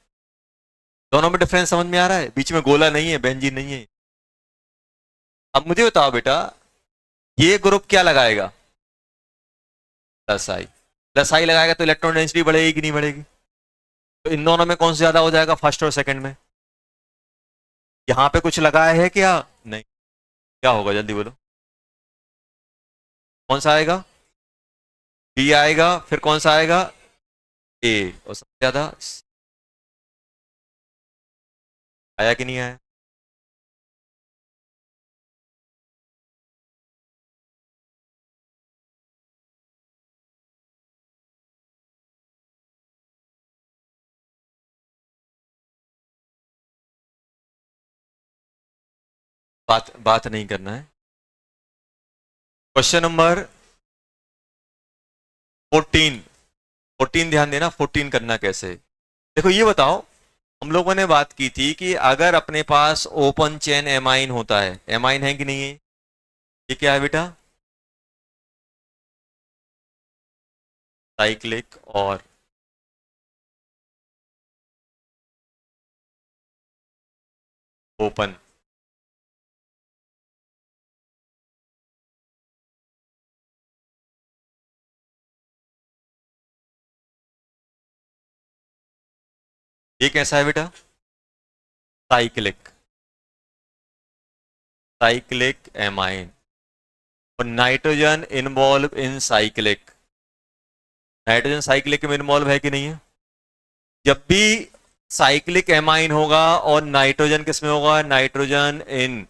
दोनों में डिफरेंस समझ में आ रहा है? बीच में गोला नहीं है, बेंजीन नहीं है। अब मुझे बताओ बेटा, ये ग्रुप क्या लगाएगा? प्लस आई। प्लस आई लगाएगा तो इलेक्ट्रॉन डेंसिटी बढ़ेगी कि नहीं बढ़ेगी? तो इन दोनों में कौन सा ज्यादा हो जाएगा, फर्स्ट और सेकंड में? यहां पे कुछ लगाया है क्या? नहीं। क्या होगा जल्दी बोलो? कौन सा आएगा? बी आएगा, फिर कौन सा आएगा? ए। और सबसे ज्यादा आया कि नहीं आया? बात बात नहीं करना है। Question number 14। 14 ध्यान देना, 14 करना कैसे? देखो ये बताओ, हम लोगों ने बात की थी कि अगर अपने पास ओपन चेन एमाइन होता है, एमाइन है कि नहीं है? ये क्या है बेटा? साइक्लिक और ओपन। ये कैसा है बेटा? साइक्लिक। Cyclic amine. और nitrogen involve in cyclic. Nitrogen cyclic में इन्वॉल्व है कि नहीं है? जब भी साइक्लिक एमाइन होगा और नाइट्रोजन किस में होगा? नाइट्रोजन इन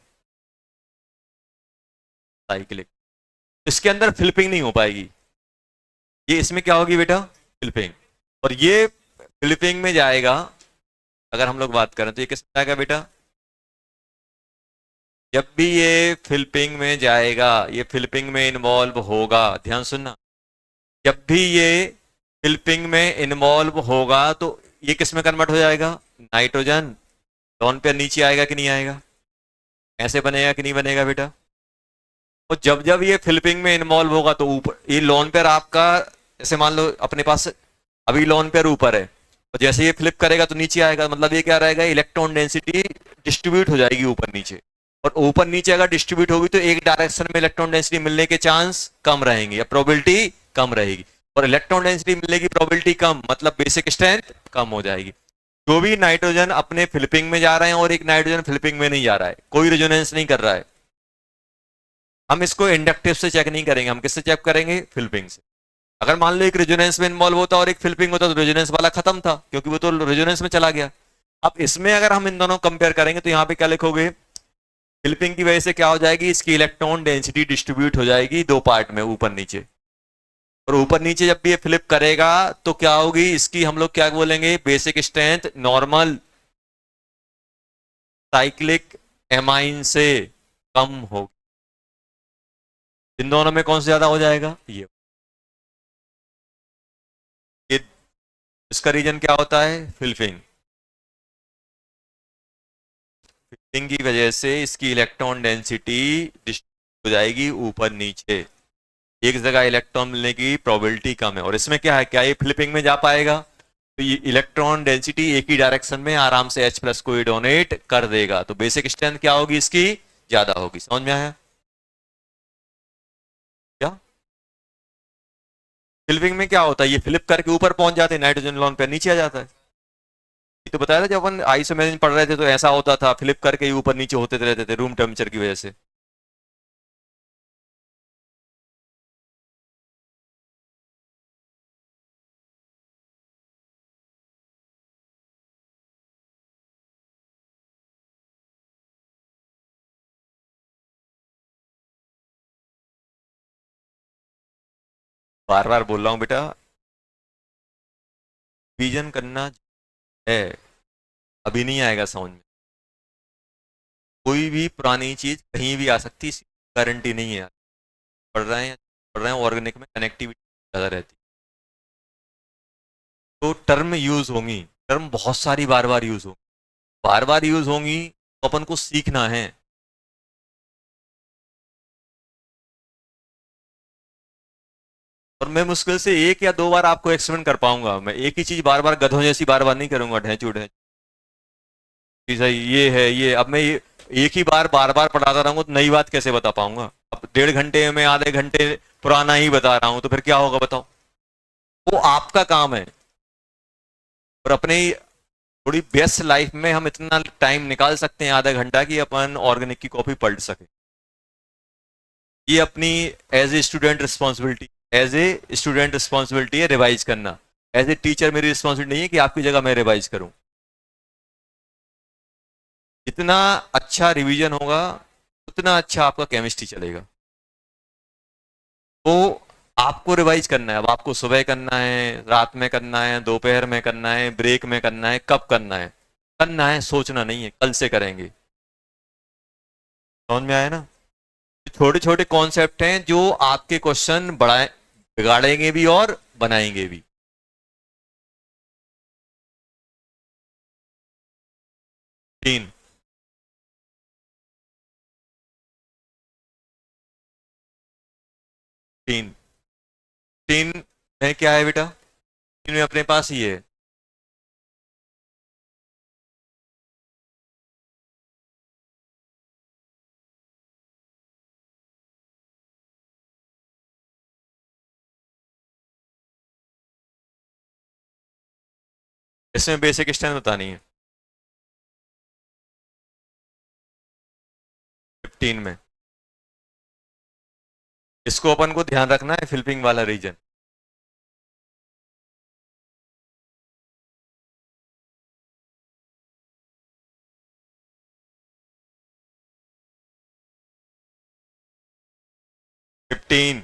साइक्लिक, इसके अंदर फ्लिपिंग नहीं हो पाएगी। ये इसमें क्या होगी बेटा? फ्लिपिंग। और ये फ्लिपिंग में जाएगा, अगर हम लोग बात करें तो ये किस में जाएगा बेटा? जब भी ये फ्लिपिंग में जाएगा, ये फ्लिपिंग में इन्वॉल्व होगा, ध्यान सुनना, जब भी ये फ्लिपिंग में इन्वॉल्व होगा तो ये किस में कन्वर्ट हो जाएगा? नाइट्रोजन। लॉन पेयर नीचे आएगा कि नहीं आएगा? ऐसे बनेगा कि नहीं बनेगा बेटा? और जब जब ये फ्लिपिंग में इन्वॉल्व होगा तो ऊपर ये लॉन पेयर आपका, जैसे मान लो अपने पास अभी लॉन पेयर ऊपर है, और जैसे ये फ्लिप करेगा तो नीचे आएगा, मतलब ये क्या रहेगा? इलेक्ट्रॉन डेंसिटी डिस्ट्रीब्यूट हो जाएगी ऊपर नीचे। और ऊपर नीचे अगर डिस्ट्रीब्यूट होगी तो एक डायरेक्शन में इलेक्ट्रॉन डेंसिटी मिलने के चांस कम रहेंगे, या प्रोबेबिलिटी कम रहेगी। और इलेक्ट्रॉन डेंसिटी मिलने की प्रोबेबिलिटी कम, मतलब बेसिक स्ट्रेंथ कम हो जाएगी। जो भी नाइट्रोजन अपने फ्लिपिंग में जा रहे हैं और एक नाइट्रोजन फ्लिपिंग में नहीं जा रहा है, कोई रेजोनेंस नहीं कर रहा है, हम इसको इंडक्टिव से चेक नहीं करेंगे, हम किससे चेक करेंगे? फ्लिपिंग से। अगर मान लो एक रेजोनेंस में इन्वॉल्व होता और एक फ्लिपिंग होता तो रेजोनेंस वाला खत्म था, क्योंकि वो तो रेजोनेंस में चला गया। अब इसमें अगर हम इन दोनों कंपेयर करेंगे तो यहाँ पे क्या लिखोगे? फ्लिपिंग की वजह से क्या हो जाएगी? इसकी इलेक्ट्रॉन डेंसिटी डिस्ट्रीब्यूट हो जाएगी दो पार्ट में, ऊपर नीचे। और ऊपर नीचे जब भी ये फ्लिप करेगा तो क्या होगी? इसकी हम लोग क्या बोलेंगे? Basic strength normal cyclic amine से कम होगी। इन दोनों में कौन सा ज्यादा हो जाएगा? ये। इसका रीजन क्या होता है? फिल्फिंग। फिल्फिंग की वजह से इसकी इलेक्ट्रॉन डेंसिटी डिस्ट्रीब्यूट हो जाएगी ऊपर नीचे, एक जगह इलेक्ट्रॉन मिलने की प्रोबेबिलिटी कम है। और इसमें क्या है, क्या ये फ्लिपिंग में जा पाएगा? तो ये इलेक्ट्रॉन डेंसिटी एक ही डायरेक्शन में आराम से H प्लस को डोनेट कर देगा, तो बेसिक स्ट्रेंथ क्या होगी इसकी? ज्यादा होगी। समझ में आया क्या? फ्लिपिंग में क्या होता है, ये फ्लिप करके ऊपर पहुंच जाते हैं, नाइट्रोजन लोन पे नीचे आ जाता है। ये तो बताया था जब अपन आइसोमेरिज्म पढ़ रहे थे, तो ऐसा होता था, फ्लिप करके ही ऊपर नीचे होते रहते थे रूम टेम्परेचर की वजह से। बार बार बोल रहा हूँ बेटा, विजन करना है, अभी नहीं आएगा समझ में। कोई भी पुरानी चीज कहीं भी आ सकती है, गारंटी नहीं है। पढ़ रहे हैं ऑर्गेनिक में कनेक्टिविटी ज़्यादा रहती है, तो टर्म यूज होंगी, टर्म बहुत सारी बार बार यूज होंगी, बार बार यूज होंगी, तो अपन को सीखना है। और मैं मुश्किल से एक या दो बार आपको एक्सप्लेन कर पाऊंगा, मैं एक ही चीज बार बार गधों जैसी बार बार नहीं करूंगा, ढेंचू ढेंचू कि सही ये है ये, अब मैं ये एक ही बार बार पढ़ाता रहूंगा तो नई बात कैसे बता पाऊंगा? अब 1.5 घंटे में आधे घंटे पुराना ही बता रहा हूं तो फिर क्या होगा बताओ? वो आपका काम है। और अपने थोड़ी व्यस्त लाइफ में हम इतना टाइम निकाल सकते हैं, आधा घंटा, की अपन ऑर्गेनिक की कॉपी पढ़ सके। ये अपनी as a student responsibility, as a student responsibility है रिवाइज करना। एज ए टीचर मेरी रिस्पॉन्सिबिलिटी नहीं है कि आपकी जगह मैं रिवाइज करूं। जितना अच्छा रिवीजन होगा उतना अच्छा आपका केमिस्ट्री चलेगा। तो आपको रिवाइज करना है, अब आपको सुबह करना है, रात में करना है, दोपहर में करना है, ब्रेक में करना है, कब करना है? करना है, सोचना नहीं है कल से करेंगे। समझ में आया ना? छोटे छोटे कॉन्सेप्ट हैं जो आपके क्वेश्चन बढ़ाए, बिगाड़ेंगे भी और बनाएंगे भी। तीन, तीन, तीन है क्या है बेटा? तीन में अपने पास ही है। इसमें बेसिक स्ट्रेंथ बतानी है 15 में। इसको अपन को ध्यान रखना है, फिल्पिंग वाला रीजन। फिफ्टीन,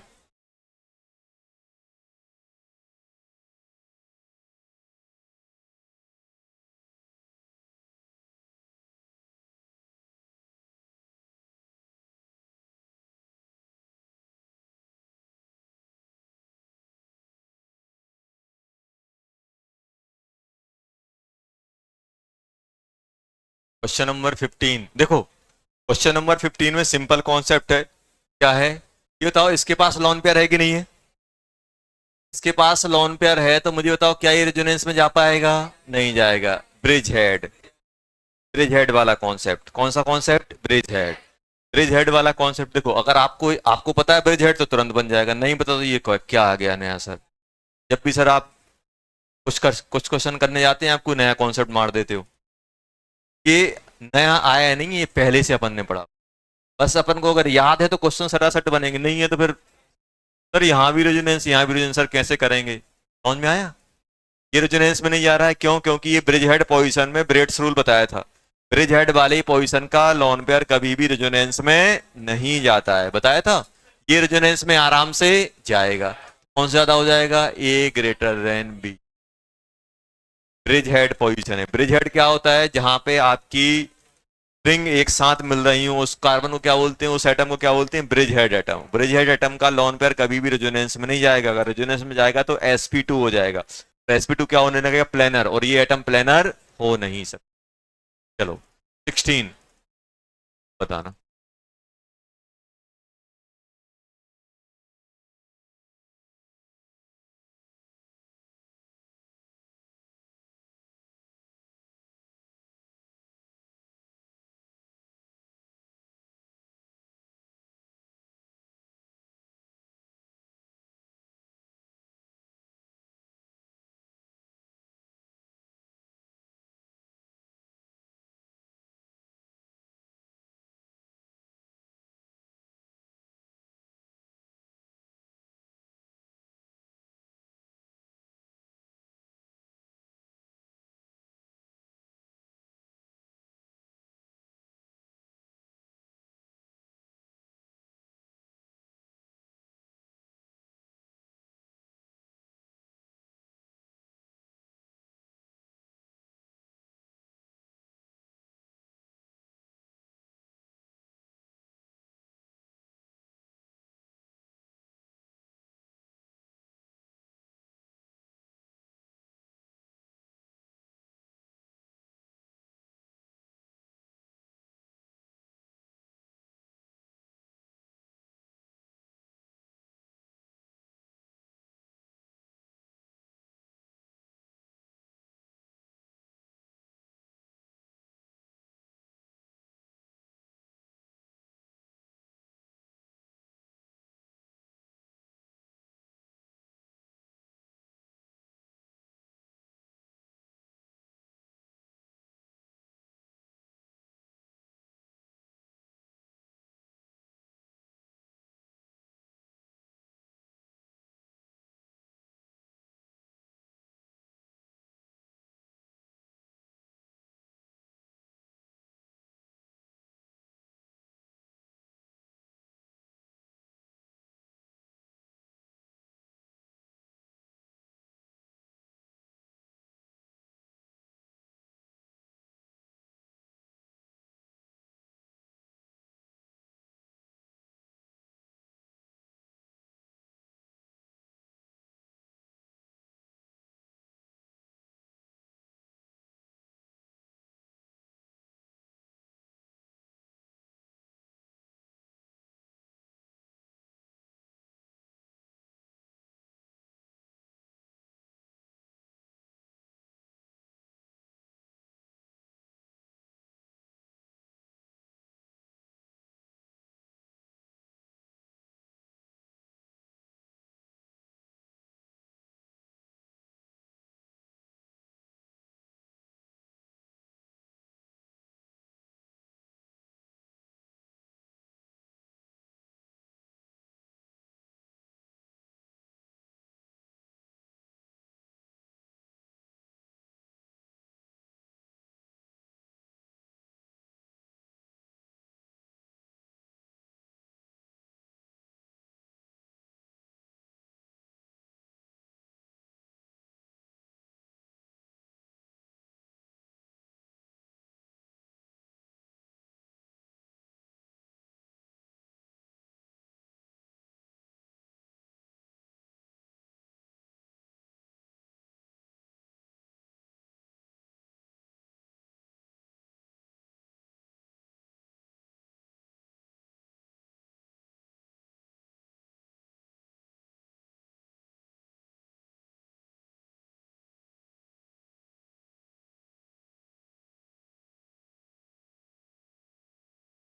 क्वेश्चन नंबर 15 देखो। क्वेश्चन नंबर 15 में सिंपल कॉन्सेप्ट है, क्या है ये बताओ? इसके पास लॉन पेयर है कि नहीं है? इसके पास लॉन पेयर है तो मुझे बताओ क्या ये रेजोनेंस में जा पाएगा? नहीं जाएगा। ब्रिज हेड, ब्रिज हेड वाला कॉन्सेप्ट। कौन सा concept? Bridge head. Bridge head वाला कॉन्सेप्ट देखो, अगर आपको आपको पता है ब्रिज हेड तो तुरंत बन जाएगा, नहीं पता तो ये क्या आ गया नया सर। जब भी सर आप कुछ क्वेश्चन करने जाते हैं, आप कोई नया कॉन्सेप्ट मार देते हो। ये नया आया नहीं, ये पहले से अपन ने पढ़ा। बस अपन को अगर याद है तो क्वेश्चन सटासट बनेंगे, नहीं है तो फिर सर यहाँ भी रेजोनेंस यहाँ भी रेजोनेंस, सर कैसे करेंगे? समझ में आया? ये रेजोनेंस में नहीं जा रहा है, क्यों? क्योंकि ये ब्रिज हेड पोजीशन में ब्रेड्स रूल बताया था, ब्रिज हेड वाले पोजीशन का लॉन पेयर कभी भी रेजोनेंस में नहीं जाता है, बताया था। ये रेजोनेंस में आराम से जाएगा। कौन सा ज्यादा हो जाएगा? A greater than B. Bridge head position है। ब्रिज हेड क्या होता है? जहां पे आपकी रिंग एक साथ मिल रही हो, उस कार्बन को क्या बोलते हैं, उस एटम को क्या बोलते हैं? Bridge head atom. Bridge head atom का लॉन पेयर कभी भी रेजोनेंस में नहीं जाएगा, अगर रेजोनेंस में जाएगा तो sp2 हो जाएगा। sp2 क्या होने लगेगा, प्लेनर, और ये एटम प्लेनर हो नहीं सकता। चलो 16 बताना।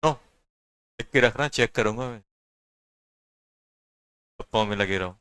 नो, लिख के रखना, चेक करूंगा मैं, गप्पों में लगे रहो।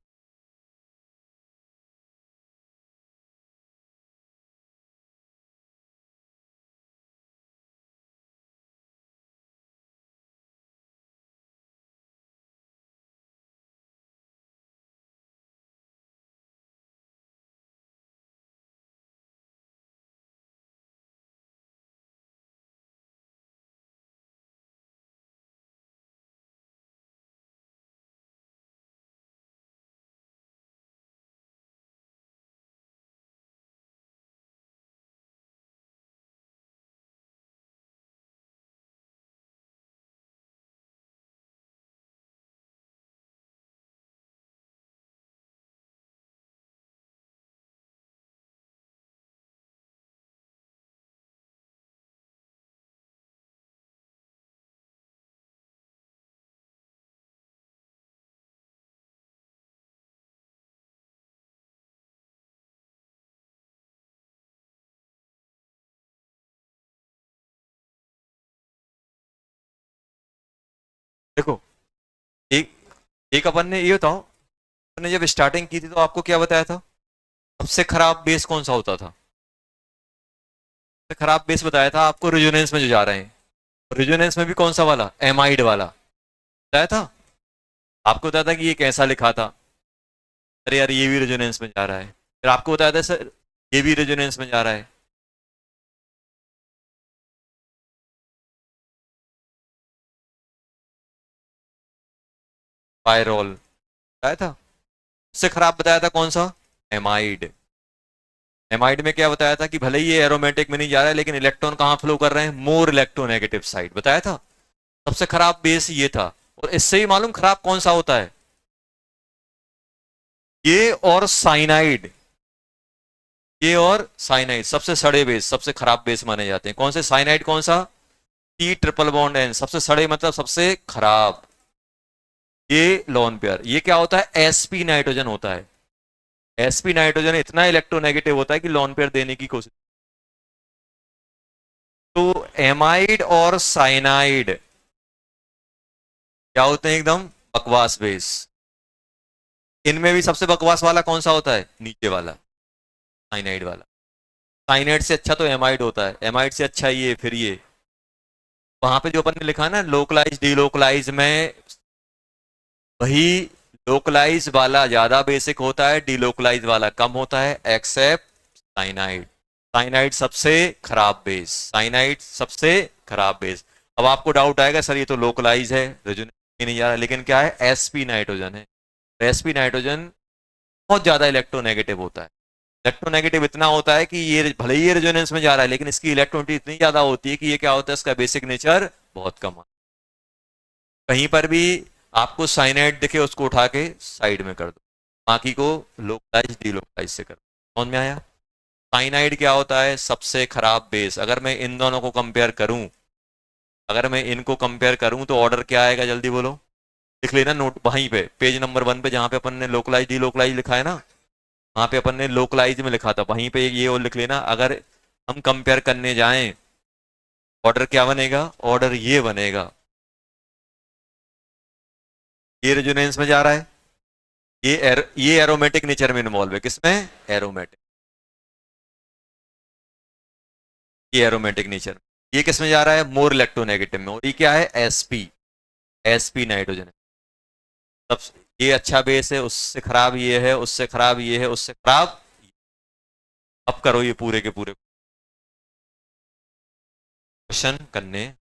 देखो, एक एक अपन ने ये बताओ, अपन ने जब स्टार्टिंग की थी तो आपको क्या बताया था, सबसे खराब बेस कौन सा होता था? सबसे खराब बेस बताया था आपको रेजोनेंस में जो जा रहे हैं। रेजोनेंस में भी कौन सा वाला, एमाइड वाला बताया था। आपको बताया था कि ये कैसा लिखा था, अरे यार ये भी रेजोनेंस में जा रहा है। फिर आपको बताया था सर ये भी रेजोनेंस में जा रहा है। पायरोल बताया था। उससे खराब बताया था कौन सा, एमाइड। एमाइड में क्या बताया था कि भले ही ये एरोमेटिक में नहीं जा रहा है लेकिन इलेक्ट्रॉन कहाँ फ्लो कर रहे हैं, मोर इलेक्ट्रोनेगेटिव साइड, बताया था। सबसे खराब बेस ये था। और इससे ही मालूम खराब कौन सा होता है, ये और साइनाइड। ये और साइनाइड सबसे सड़े बेस, सबसे खराब बेस माने जाते हैं। कौन से, साइनाइड कौन सा, टी ट्रिपल बॉन्ड एन, सबसे सड़े मतलब सबसे खराब। ये लोन पेयर, ये क्या होता है, एसपी नाइट्रोजन होता है। एसपी नाइट्रोजन इतना इलेक्ट्रोनेगेटिव होता है कि लोन पेयर देने की कोशिश। तो एमाइड और साइनाइड क्या होते हैं, एकदम बकवास बेस। इनमें भी सबसे बकवास वाला कौन सा होता है, नीचे वाला, साइनाइड वाला। साइनाइड से अच्छा तो एमाइड होता है, एमाइड से अच्छा ये, फिर ये। वहां पे जो अपन ने लिखा है ना लोकलाइज डीलोकलाइज में, वही लोकलाइज वाला ज्यादा बेसिक होता है, डीलोकलाइज वाला कम होता है, एक्सेप्ट साइनाइड। साइनाइड सबसे खराब बेस, साइनाइड सबसे खराब बेस। अब आपको डाउट आएगा सर ये तो लोकलाइज है, रेजोनेंस में नहीं जा रहा, लेकिन क्या है, एसपी नाइट्रोजन है। एसपी नाइट्रोजन बहुत ज्यादा इलेक्ट्रोनेगेटिव होता है। इलेक्ट्रोनेगेटिव इतना होता है कि ये भले ही ये रेजोनेंस में जा रहा है लेकिन इसकी इलेक्ट्रोनिटी इतनी ज्यादा होती है कि ये क्या होता है, इसका बेसिक नेचर बहुत कम है। कहीं पर भी आपको साइनाइड दिखे उसको उठा के साइड में कर दो, बाकी को लोकलाइज डीलोकलाइज से कर दो। समझ में आया। साइनाइड क्या होता है, सबसे खराब बेस। अगर मैं इन दोनों को कंपेयर करूं, अगर मैं इनको कंपेयर करूं तो ऑर्डर क्या आएगा, जल्दी बोलो। लिख लेना नोट वहीं पे, पेज नंबर 1 पे जहां पे अपन ने लोकलाइज डीलोकलाइज लिखा है ना, वहां पे अपन ने लोकलाइज में लिखा था, वहीं पे ये और लिख लेना। अगर हम कंपेयर करने जाएं, ऑर्डर क्या बनेगा, ऑर्डर ये बनेगा, ये रेजोनेंस में जा रहा है, ये एरोमेटिक नेचर में इन्वॉल्व है, किसमें, एरोमेटिक, ये एरोमेटिक नेचर। ये किसमें जा रहा है, मोर इलेक्ट्रोनेगेटिव में, और ये क्या है, एसपी, एसपी नाइट्रोजन है। तब ये अच्छा बेस है, उससे खराब ये है, उससे खराब ये है, उससे खराब। अब करो ये पूरे के पूरे क्वेश्चन करने।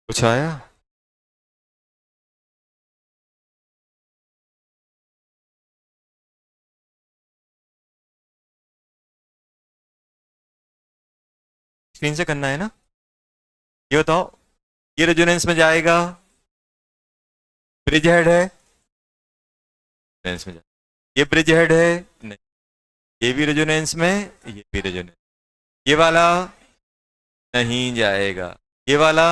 कुछ आया? स्क्रीन से करना है ना? ये बताओ, ये रेजोनेंस में जाएगा, ब्रिज हेड है, रेजोनेंस में जाएगा। ये ब्रिज हेड है, नहीं। ये भी रेजोनेंस में, ये भी रेजोनेंस। ये वाला नहीं जाएगा, ये वाला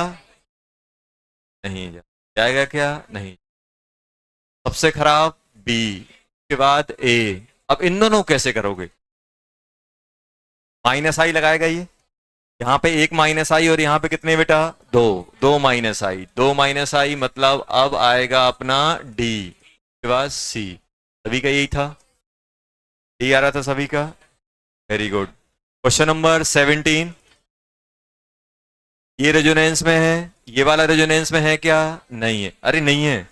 नहीं जाएगा, क्या नहीं। सबसे खराब बी, के बाद ए। अब इन दोनों कैसे करोगे? माइनस आई लगाएगा ये, यहाँ पे एक माइनस आई और यहाँ पे कितने बेटा? दो। दो माइनस आई, दो माइनस आई, मतलब अब आएगा अपना डी के बाद सी। सभी का यही था, डी आ रहा था सभी का। Very good. क्वेश्चन नंबर 17, ये रेजोनेंस में है, ये वाला रेजोनेंस में है क्या? नहीं है। अरे नहीं है,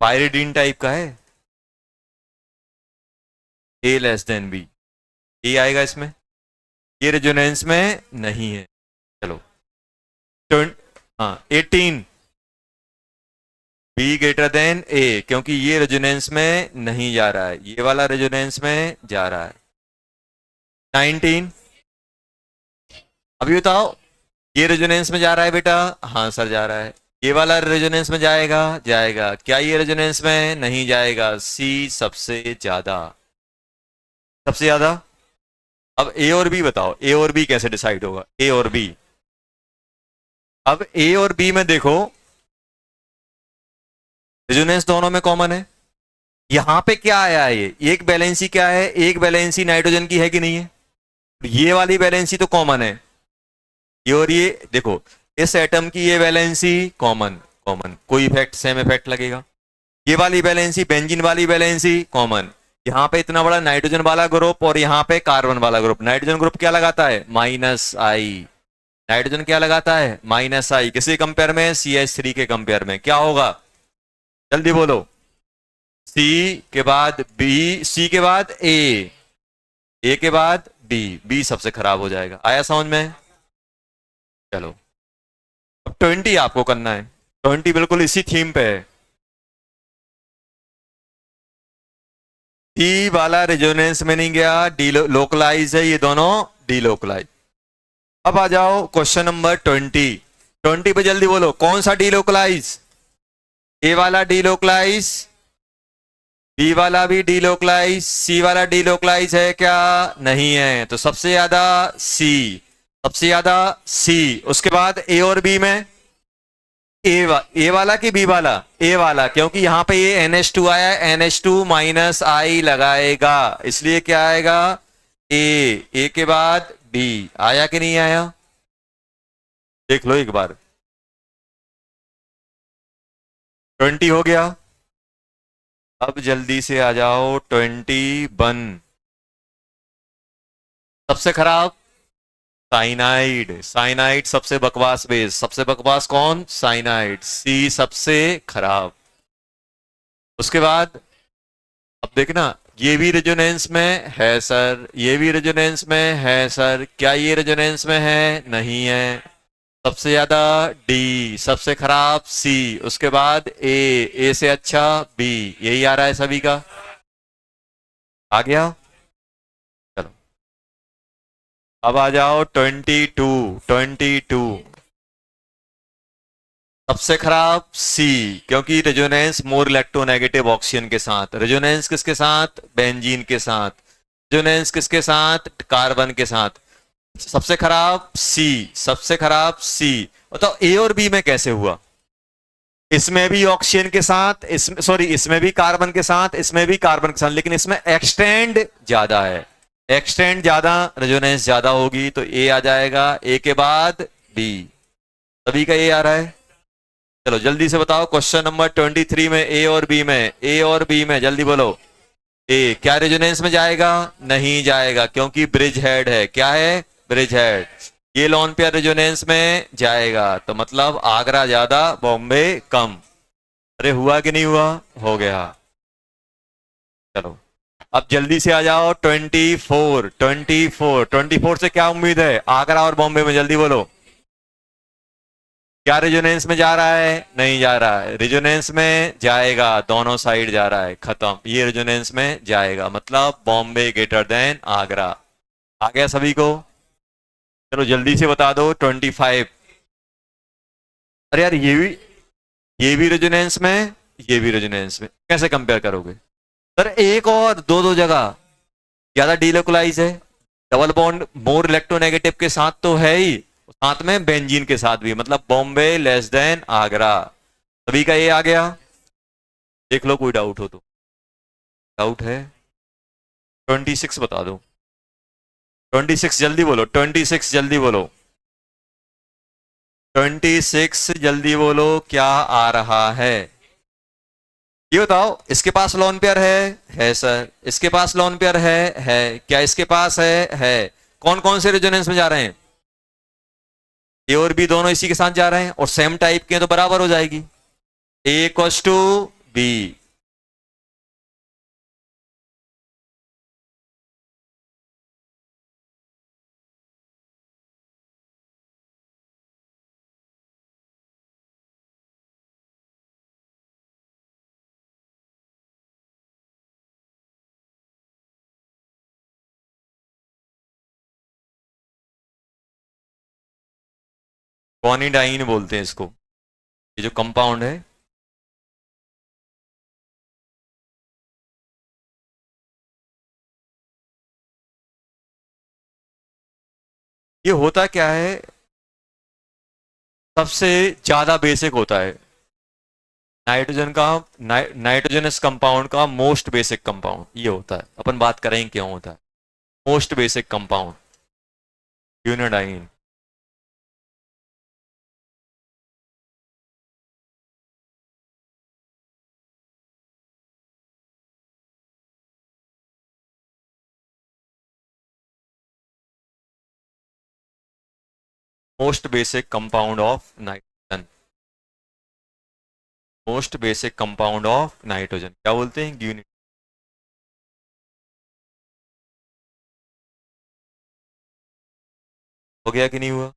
पायरिडीन टाइप का है, ए लेस देन बी, ए आएगा इसमें। ये रेजोनेंस में नहीं है। चलो, हाँ 18, बी ग्रेटर देन ए, क्योंकि ये रेजोनेंस में नहीं जा रहा है, ये वाला रेजोनेंस में जा रहा है। 19, अभी बताओ, ये रेजोनेंस में जा रहा है बेटा? हाँ सर जा रहा है। ये वाला रेजोनेंस में जाएगा? जाएगा। क्या ये रेजोनेंस में नहीं जाएगा? सी सबसे ज्यादा, सबसे ज्यादा। अब ए और बी बताओ, ए और बी कैसे डिसाइड होगा? ए और बी, अब ए और बी में देखो, रेजोनेंस दोनों में कॉमन है। यहां पे क्या आया है? ये एक वैलेंसी क्या है? एक वैलेंसी नाइट्रोजन की है कि नहीं है? ये वाली वैलेंसी तो कॉमन है, ये और ये देखो, इस एटम की ये वैलेंसी कॉमन, कॉमन, कोई इफेक्ट, सेम इफेक्ट लगेगा। ये वाली वैलेंसी, बेंजीन वाली वैलेंसी कॉमन। यहाँ पे इतना बड़ा नाइट्रोजन वाला ग्रुप और यहाँ पे कार्बन वाला ग्रुप, नाइट्रोजन ग्रुप क्या लगाता है? माइनस आई। नाइट्रोजन क्या लगाता है? माइनस आई। किसी कंपेयर में? CH3 के कंपेयर में। क्या होगा? जल्दी बोलो। सी के बाद बी, सी के बाद ए के बाद बी, बी सबसे खराब हो जाएगा। आया समझ में? चलो, अब 20 आपको करना है, 20 बिल्कुल इसी थीम पे है। डी वाला रेजोनेंस में नहीं गया, डी लोकलाइज है, ये दोनों डी लोकलाइज। अब आ जाओ क्वेश्चन नंबर 20, 20 पे जल्दी बोलो, कौन सा डी लोकलाइज? ए वाला डी लोकलाइज, बी वाला भी डी लोकलाइज, सी वाला डी लोकलाइज है क्या? नहीं है। तो सबसे ज्यादा सी, सबसे ज्यादा सी। उसके बाद ए और बी में ए वाला कि बी वाला? ए वाला, क्योंकि यहां पे ये NH2 आया है, NH2 माइनस आई लगाएगा, इसलिए क्या आएगा? ए के बाद बी। आया कि नहीं आया? देख लो एक बार। 20 हो गया। अब जल्दी से आ जाओ 21, सबसे खराब साइनाइड। साइनाइड सबसे बकवास बेस, सबसे बकवास कौन? साइनाइड। सी सबसे खराब। उसके बाद अब देखना, ये भी रेजोनेंस में है सर, ये भी रेजोनेंस में है सर, क्या ये रेजोनेंस में है? नहीं है। सबसे ज्यादा डी, सबसे खराब सी, उसके बाद ए से अच्छा बी, यही आ रहा है सभी का। आ गया? चलो, अब आ जाओ 22, 22, सबसे खराब सी, क्योंकि रेजोनेंस मोर इलेक्ट्रोनेगेटिव ऑक्सीजन के साथ। रेजोनेंस किसके साथ? बेंजीन के साथ। रेजोनेंस किसके साथ? कार्बन के साथ। सबसे खराब सी, सबसे खराब सी। बताओ ए और बी में कैसे हुआ? इसमें भी ऑक्सीजन के साथ, इसमें सॉरी, इसमें भी कार्बन के साथ, इसमें भी कार्बन के साथ, लेकिन इसमें एक्सटेंड ज्यादा है। एक्सटेंड ज्यादा, रेजोनेंस ज्यादा होगी, तो ए आ जाएगा, ए के बाद बी। सभी का ए आ रहा है। चलो जल्दी से बताओ, क्वेश्चन नंबर 23 में ए और बी में, ए और बी में जल्दी बोलो। ए क्या रेजोनेंस में जाएगा? नहीं जाएगा, क्योंकि ब्रिज हेड है। क्या है? Bridge head. ये लोन पेयर रेजोनेंस में जाएगा, तो मतलब आगरा ज्यादा, बॉम्बे कम। अरे हुआ कि नहीं हुआ? हो गया। चलो अब जल्दी से आ जाओ, 24, 24, 24 से क्या उम्मीद है? आगरा और बॉम्बे में, जल्दी बोलो। क्या रेजोनेंस में जा रहा है? नहीं जा रहा है। रेजोनेंस में जाएगा, दोनों साइड जा रहा है, खत्म। ये रेजोनेंस में जाएगा, मतलब बॉम्बे ग्रेटर देन आगरा। आ गया सभी को? चलो जल्दी से बता दो। 25। अरे यार, ये भी रेजोनेंस में, ये भी रेजोनेंस में, कैसे कंपेयर करोगे? सर एक और दो दो जगह ज्यादा डीलोकलाइज है। डबल बॉन्ड मोर इलेक्ट्रोनेगेटिव के साथ तो है ही, साथ में बेंजीन के साथ भी, मतलब बॉम्बे लेस देन आगरा। सभी का ये आ गया? देख लो, कोई डाउट हो तो। डाउट है? 26 बता दो। 26 जल्दी बोलो, 26 जल्दी बोलो। 26 जल्दी बोलो, क्या आ रहा है? ये बताओ, इसके पास लोन पेयर है सर। इसके पास लोन पेयर है। क्या इसके पास है? कौन कौन से रेजोनेंस में जा रहे हैं? ए और बी दोनों इसी के साथ जा रहे हैं, और सेम टाइप के हैं, तो बराबर हो जाएगी। ए इक्वल्स टू बी। 1 बोलते हैं इसको, ये जो कंपाउंड है। ये होता क्या है? सबसे ज्यादा बेसिक होता है नाइट्रोजन का। नाइट्रोजनस कंपाउंड का मोस्ट बेसिक कंपाउंड ये होता है। अपन बात करेंगे क्यों होता है। मोस्ट बेसिक कंपाउंड यूनिडाइन। 'Most basic compound of nitrogen'. Most basic compound of nitrogen क्या बोलते हैं? यूनिट। हो गया कि नहीं हुआ?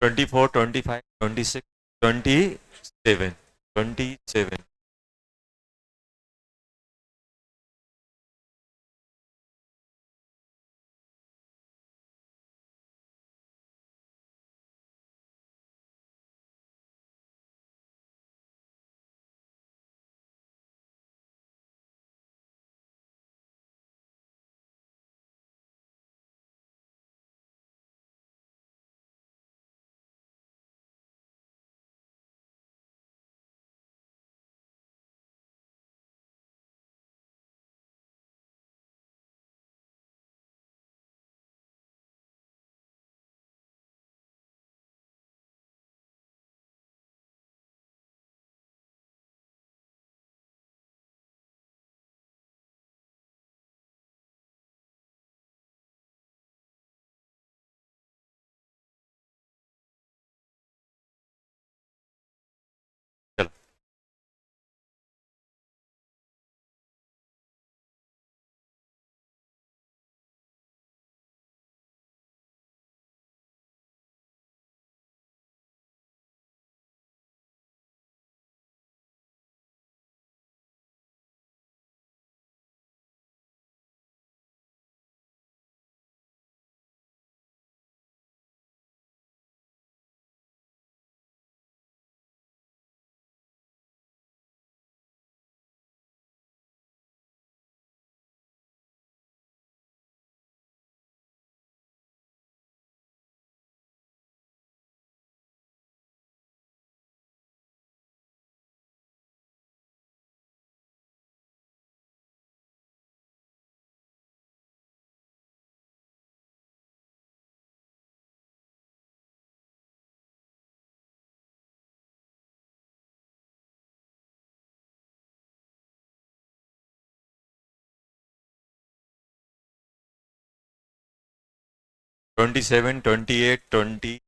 Twenty four, 25, 26, 27, 27। 27, 28, 20,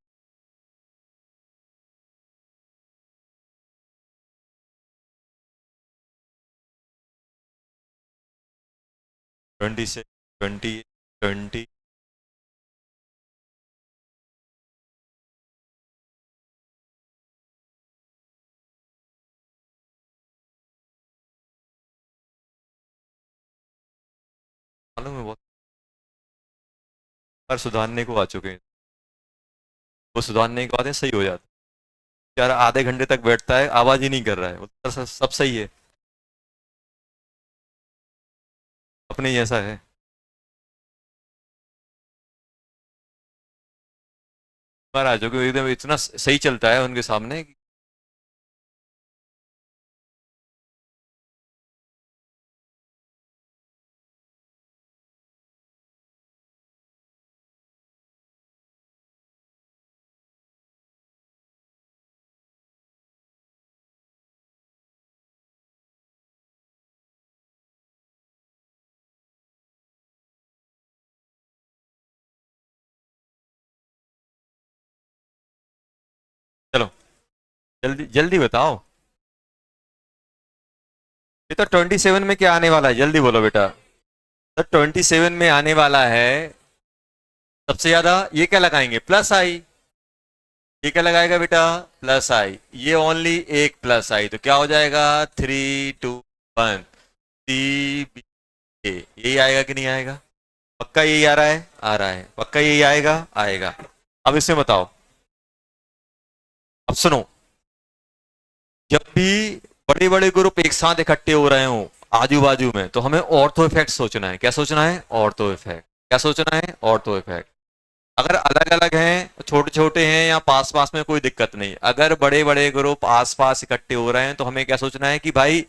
26, 20, 20, मालूम है बहुत, पर सुधारने को आ चुके हैं। वो सुधारने के बाद है सही हो जाता है। यार आधे घंटे तक बैठता है, आवाज ही नहीं कर रहा है, उत्तर सब सही है, अपने जैसा है। पर आ चुके एकदम, इतना सही चलता है उनके सामने। चलो जल्दी जल्दी बताओ। ये तो 27 में क्या आने वाला है, जल्दी बोलो बेटा। तो 27 में आने वाला है सबसे ज्यादा, ये क्या लगाएंगे, प्लस आई। ये क्या लगाएगा बेटा, प्लस आई। ये ओनली एक प्लस आई, तो क्या हो जाएगा, 3, 2, 1, सी बी ए। यही आएगा कि नहीं आएगा, पक्का यही आ रहा है, आ रहा है, पक्का यही आएगा, आएगा। अब इसमें बताओ, अब सुनो, जब भी बड़े बड़े ग्रुप एक साथ इकट्ठे हो रहे हो आजू बाजू में, तो हमें ऑर्थो इफेक्ट सोचना है। क्या सोचना है, ऑर्थो इफेक्ट। क्या सोचना है, ऑर्थो इफेक्ट। अगर अलग अलग हैं, छोटे छोटे हैं या पास पास में, कोई दिक्कत नहीं। अगर बड़े बड़े ग्रुप आस पास इकट्ठे हो रहे हैं, तो हमें क्या सोचना है कि भाई,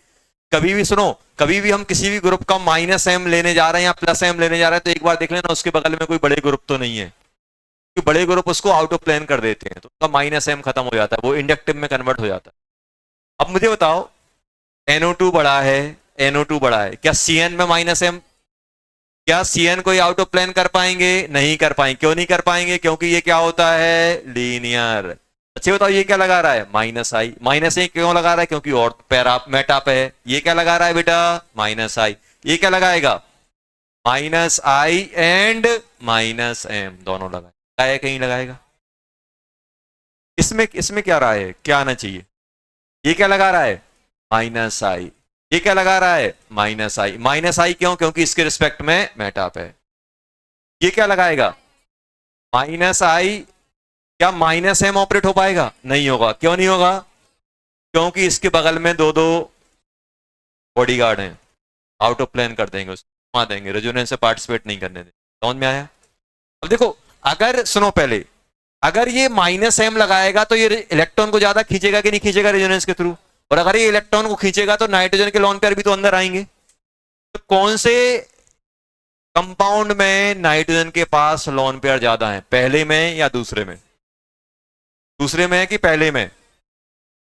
कभी भी सुनो, कभी भी हम किसी भी ग्रुप का माइनस एम लेने जा रहे हैं या प्लस एम लेने जा रहे हैं, तो एक बार देख लेना उसके बगल में कोई बड़े ग्रुप तो नहीं है, क्योंकि बड़े ग्रुप उसको आउट ऑफ प्लेन कर देते हैं, तो उसका माइनस एम खत्म हो जाता है, वो इंडक्टिव में कन्वर्ट हो जाता है। अब मुझे बताओ, NO2 बड़ा है, NO2 बड़ा है, क्या CN में माइनस एम, क्या CN को आउट ऑफ प्लेन कर पाएंगे, नहीं कर पाएंगे। क्यों नहीं कर पाएंगे, क्योंकि ये क्या होता है, लीनियर। अच्छा बताओ, ये क्या लगा रहा है, माइनस आई। माइनस आई क्यों लगा रहा है, क्योंकि और पैरा मेटा पे है। ये क्या लगा रहा है बेटा, माइनस आई। ये क्या लगाएगा, minus I and minus M, दोनों लगाए, कहीं लगाएगा। इसमें इसमें क्या रहा है, क्या आना चाहिए। ये क्या लगा रहा है, माइनस आई। ये क्या लगा रहा है, माइनस आई। माइनस आई क्यों, क्योंकि इसके रिस्पेक्ट में मेटाप है। ये क्या लगाएगा, माइनस आई। क्या माइनस एम ऑपरेट हो पाएगा, नहीं होगा। क्यों नहीं होगा, क्योंकि इसके बगल में दो दो बॉडीगार्ड हैं, आउट ऑफ प्लेन कर देंगे, उसको घुमा देंगे, रेजोनेंस से पार्टिसिपेट नहीं करने देंगे। समझ में आया। अब देखो, अगर सुनो पहले, अगर ये माइनस एम लगाएगा तो ये इलेक्ट्रॉन को ज्यादा खींचेगा कि नहीं खींचेगा रेजोनेंस के थ्रू, और अगर ये इलेक्ट्रॉन को खींचेगा तो नाइट्रोजन के लोन पेयर भी तो अंदर आएंगे। तो कौन से कंपाउंड में नाइट्रोजन के पास लोन पेयर ज्यादा है, पहले में या दूसरे में। दूसरे में है कि पहले में।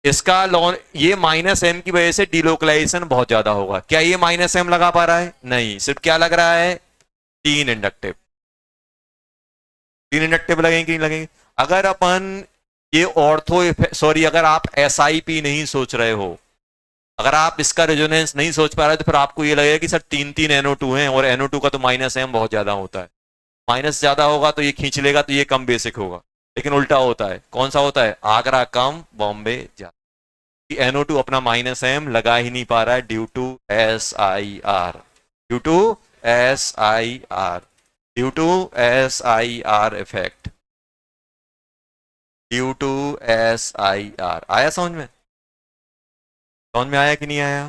इसका लोन, ये माइनस एम की वजह से डिलोकलाइजेशन बहुत ज्यादा होगा। क्या ये माइनस एम लगा पा रहा है, नहीं। सिर्फ क्या लग रहा है, तीन इंडक्टिव। तीन इंडक्टिव लगेंगे कि नहीं लगेंगे। अगर अपन ये ऑर्थो, सॉरी, अगर आप SIP नहीं सोच रहे हो, अगर आप इसका रेजोनेंस नहीं सोच पा रहे, तो फिर आपको ये लगेगा कि सर तीन तीन NO2 हैं, और NO2 का तो माइनस एम बहुत ज्यादा होता है। माइनस ज्यादा होगा तो ये खींच लेगा, तो ये कम बेसिक होगा। लेकिन उल्टा होता है, कौन सा होता है, आगरा कम बॉम्बे ज्यादा। NO2 अपना माइनस एम लगा ही नहीं पा रहा है, due to SIR। Due to SIR। Due to SIR effect. Due to SIR। आया समझ में, समझ में आया कि नहीं आया।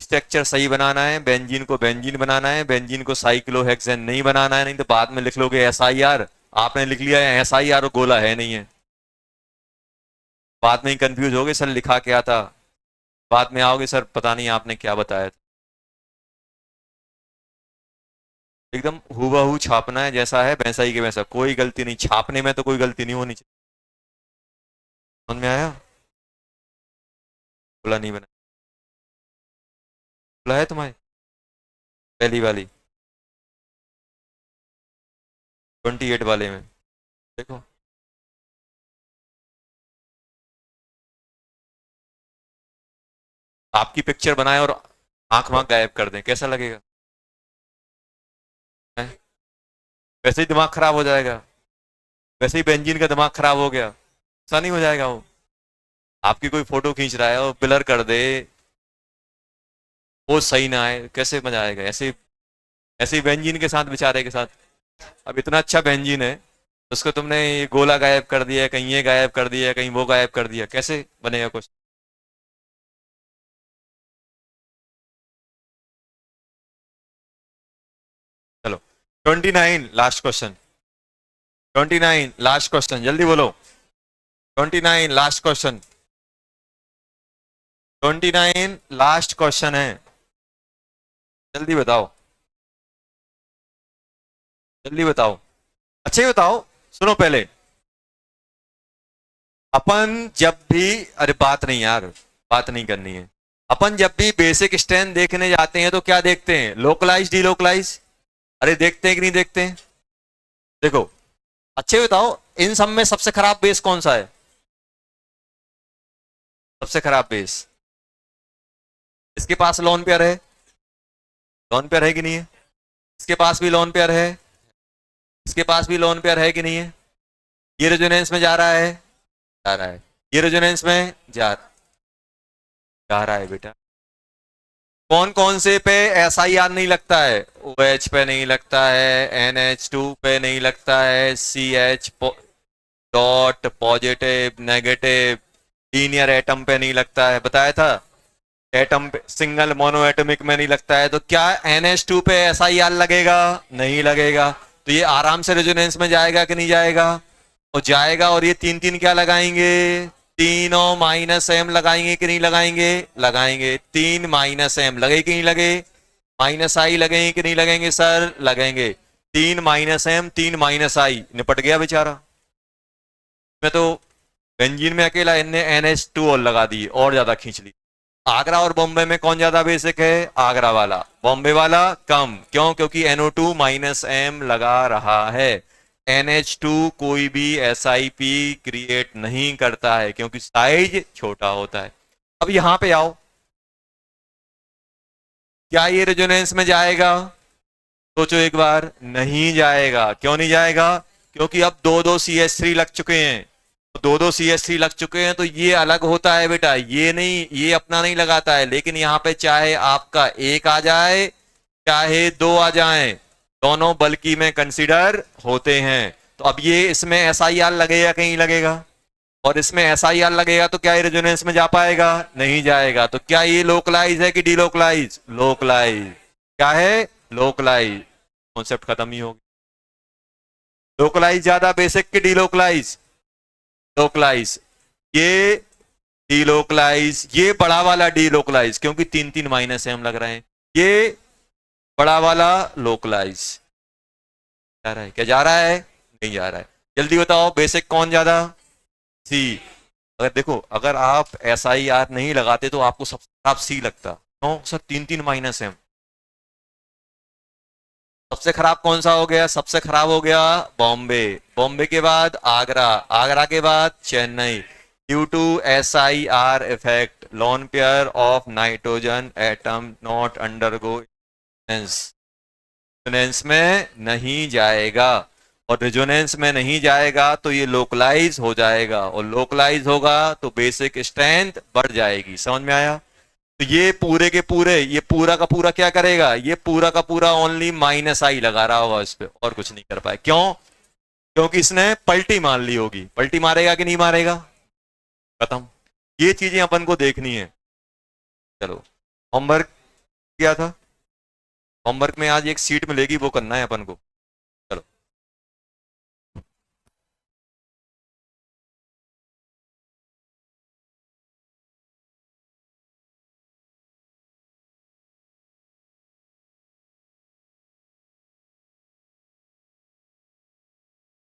स्ट्रक्चर सही बनाना है, बेंजीन को बेंजीन बनाना है, बेंजीन को साइक्लोहेक्सेन नहीं बनाना है, नहीं तो बाद में लिख लोगे SIR। आपने लिख लिया है SIR, गोला है नहीं है, बाद में ही कंफ्यूज हो गए, सर लिखा क्या था। बाद में आओगे, सर पता नहीं आपने क्या बताया था। एकदम हूबहू छापना है, जैसा है वैसा ही के वैसा, कोई गलती नहीं, छापने में तो कोई गलती नहीं होनी चाहिए। समझ में आया, बोला नहीं बना, बोला है तुम्हारी पहली वाली। 28 वाले में देखो, आपकी पिक्चर बनाए और आंख वाँख गायब कर दें, कैसा लगेगा? हैं? वैसे ही दिमाग खराब हो जाएगा, वैसे ही बेंजीन का दिमाग खराब हो गया, ऐसा नहीं हो जाएगा वो? आपकी कोई फोटो खींच रहा है और ब्लर कर दे, वो सही ना आए, कैसे मजा आएगा? ऐसे ऐसे ही बेंजीन के साथ, बेचारे के साथ। अब इतना अच्छा बेंजीन है, उसको तुमने ये गोला गायब कर दिया, कहीं ये गायब कर दिया, कहीं वो गायब कर दिया, कैसे बनेगा कुछ? चलो, 29 लास्ट क्वेश्चन, 29 लास्ट क्वेश्चन, जल्दी बोलो। 29 लास्ट क्वेश्चन, 29 लास्ट क्वेश्चन है, जल्दी बताओ, जल्दी बताओ, अच्छा ही बताओ। सुनो पहले, अपन जब भी, अरे बात नहीं यार, बात नहीं करनी है। अपन जब भी बेसिक स्ट्रेंथ देखने जाते हैं तो क्या देखते हैं? Localize, delocalize. अरे देखते हैं कि नहीं देखते हैं? देखो, अच्छे बताओ, इन सब में सबसे खराब बेस कौन सा है? सबसे खराब बेस, इसके पास लोन पेयर है, लोन पेयर है कि नहीं है? इसके पास भी लोन पेयर है, इसके पास भी लोन पेयर है कि नहीं है? ये रेजोनेंस में जा रहा है, जा रहा है, ये रेजोनेंस में जा रहा है बेटा। कौन कौन से पे SIR नहीं लगता है? OH पे नहीं लगता है, NH2 पे नहीं लगता है, CH dot positive negative linear atom पे नहीं लगता है, बताया था। एटम पे, सिंगल मोनो एटमिक में नहीं लगता है, तो क्या NH2 पे SIR लगेगा? नहीं लगेगा। तो ये आराम से रेजोनेंस में जाएगा कि नहीं जाएगा? और जाएगा, और ये तीन तीन क्या लगाएंगे? तीनों -M लगाएंगे कि नहीं लगाएंगे? लगाएंगे। 3 -M लगे कि नहीं लगे? -I लगेंगे कि नहीं लगेंगे सर? लगेंगे। 3 -M 3 -I, निपट गया बेचारा। मैं तो बेंजीन में अकेला इनने NH2 और लगा दी, और ज्यादा खींच ली। आगरा और बॉम्बे में कौन ज्यादा बेसिक है? आगरा वाला। बॉम्बे वाला कम, क्यों? क्योंकि NO2 -M लगा रहा है। NH2 कोई भी SIP क्रिएट नहीं करता है, क्योंकि साइज छोटा होता है। अब यहां पे आओ, क्या ये रेजोनेंस में जाएगा? सोचो एक बार, नहीं जाएगा। क्यों नहीं जाएगा? क्योंकि अब दो दो CH3 लग चुके हैं, दो दो CH3 लग चुके हैं, तो ये अलग होता है बेटा, ये नहीं, ये अपना नहीं लगाता है। लेकिन यहाँ पे चाहे आपका एक आ जाए, चाहे दो आ जाए, दोनों बल्कि में कंसीडर होते हैं। तो अब ये इसमें SIR लगेगा, कहीं लगेगा? और इसमें SIR लगेगा तो क्या ये रेजोनेंस में जा पाएगा? नहीं जाएगा। तो क्या ये लोकलाइज है कि डीलोकलाइज? लोकलाइज। क्या है? लोकलाइज। कॉन्सेप्ट खत्म ही होगी। लोकलाइज ज्यादा बेसिक की डीलोकलाइज? लोकलाइज। ये डीलोकलाइज, ये बड़ा वाला डीलोकलाइज, क्योंकि 3 3 -M लग रहे हैं। ये बड़ा वाला लोकलाइज। जा रहा है क्या? जा रहा है? नहीं जा रहा है। जल्दी बताओ, बेसिक कौन ज्यादा? सी। अगर देखो, अगर आप SIR नहीं लगाते तो आपको सबसे खराब सी लगता। क्यों सर? 3 3 -M। सबसे खराब कौन सा हो गया? सबसे खराब हो गया बॉम्बे। बॉम्बे के बाद आगरा, आगरा के बाद Chennai. Due to SIR effect, lone pair of nitrogen atom not undergo resonance में नहीं जाएगा। और रेजोनेंस में नहीं जाएगा तो ये लोकलाइज हो जाएगा, और लोकलाइज होगा तो बेसिक स्ट्रेंथ बढ़ जाएगी। समझ में आया? तो ये पूरे के पूरे, ये पूरा का पूरा क्या करेगा? ये पूरा का पूरा ओनली -I लगा रहा होगा इस पे, और कुछ नहीं कर पाए। क्यों? क्योंकि इसने पलटी मार ली होगी। पलटी मारेगा कि नहीं मारेगा? खत्म। ये चीजें अपन को देखनी है। चलो, होमवर्क किया था, होमवर्क में आज एक सीट मिलेगी, वो करना है अपन को।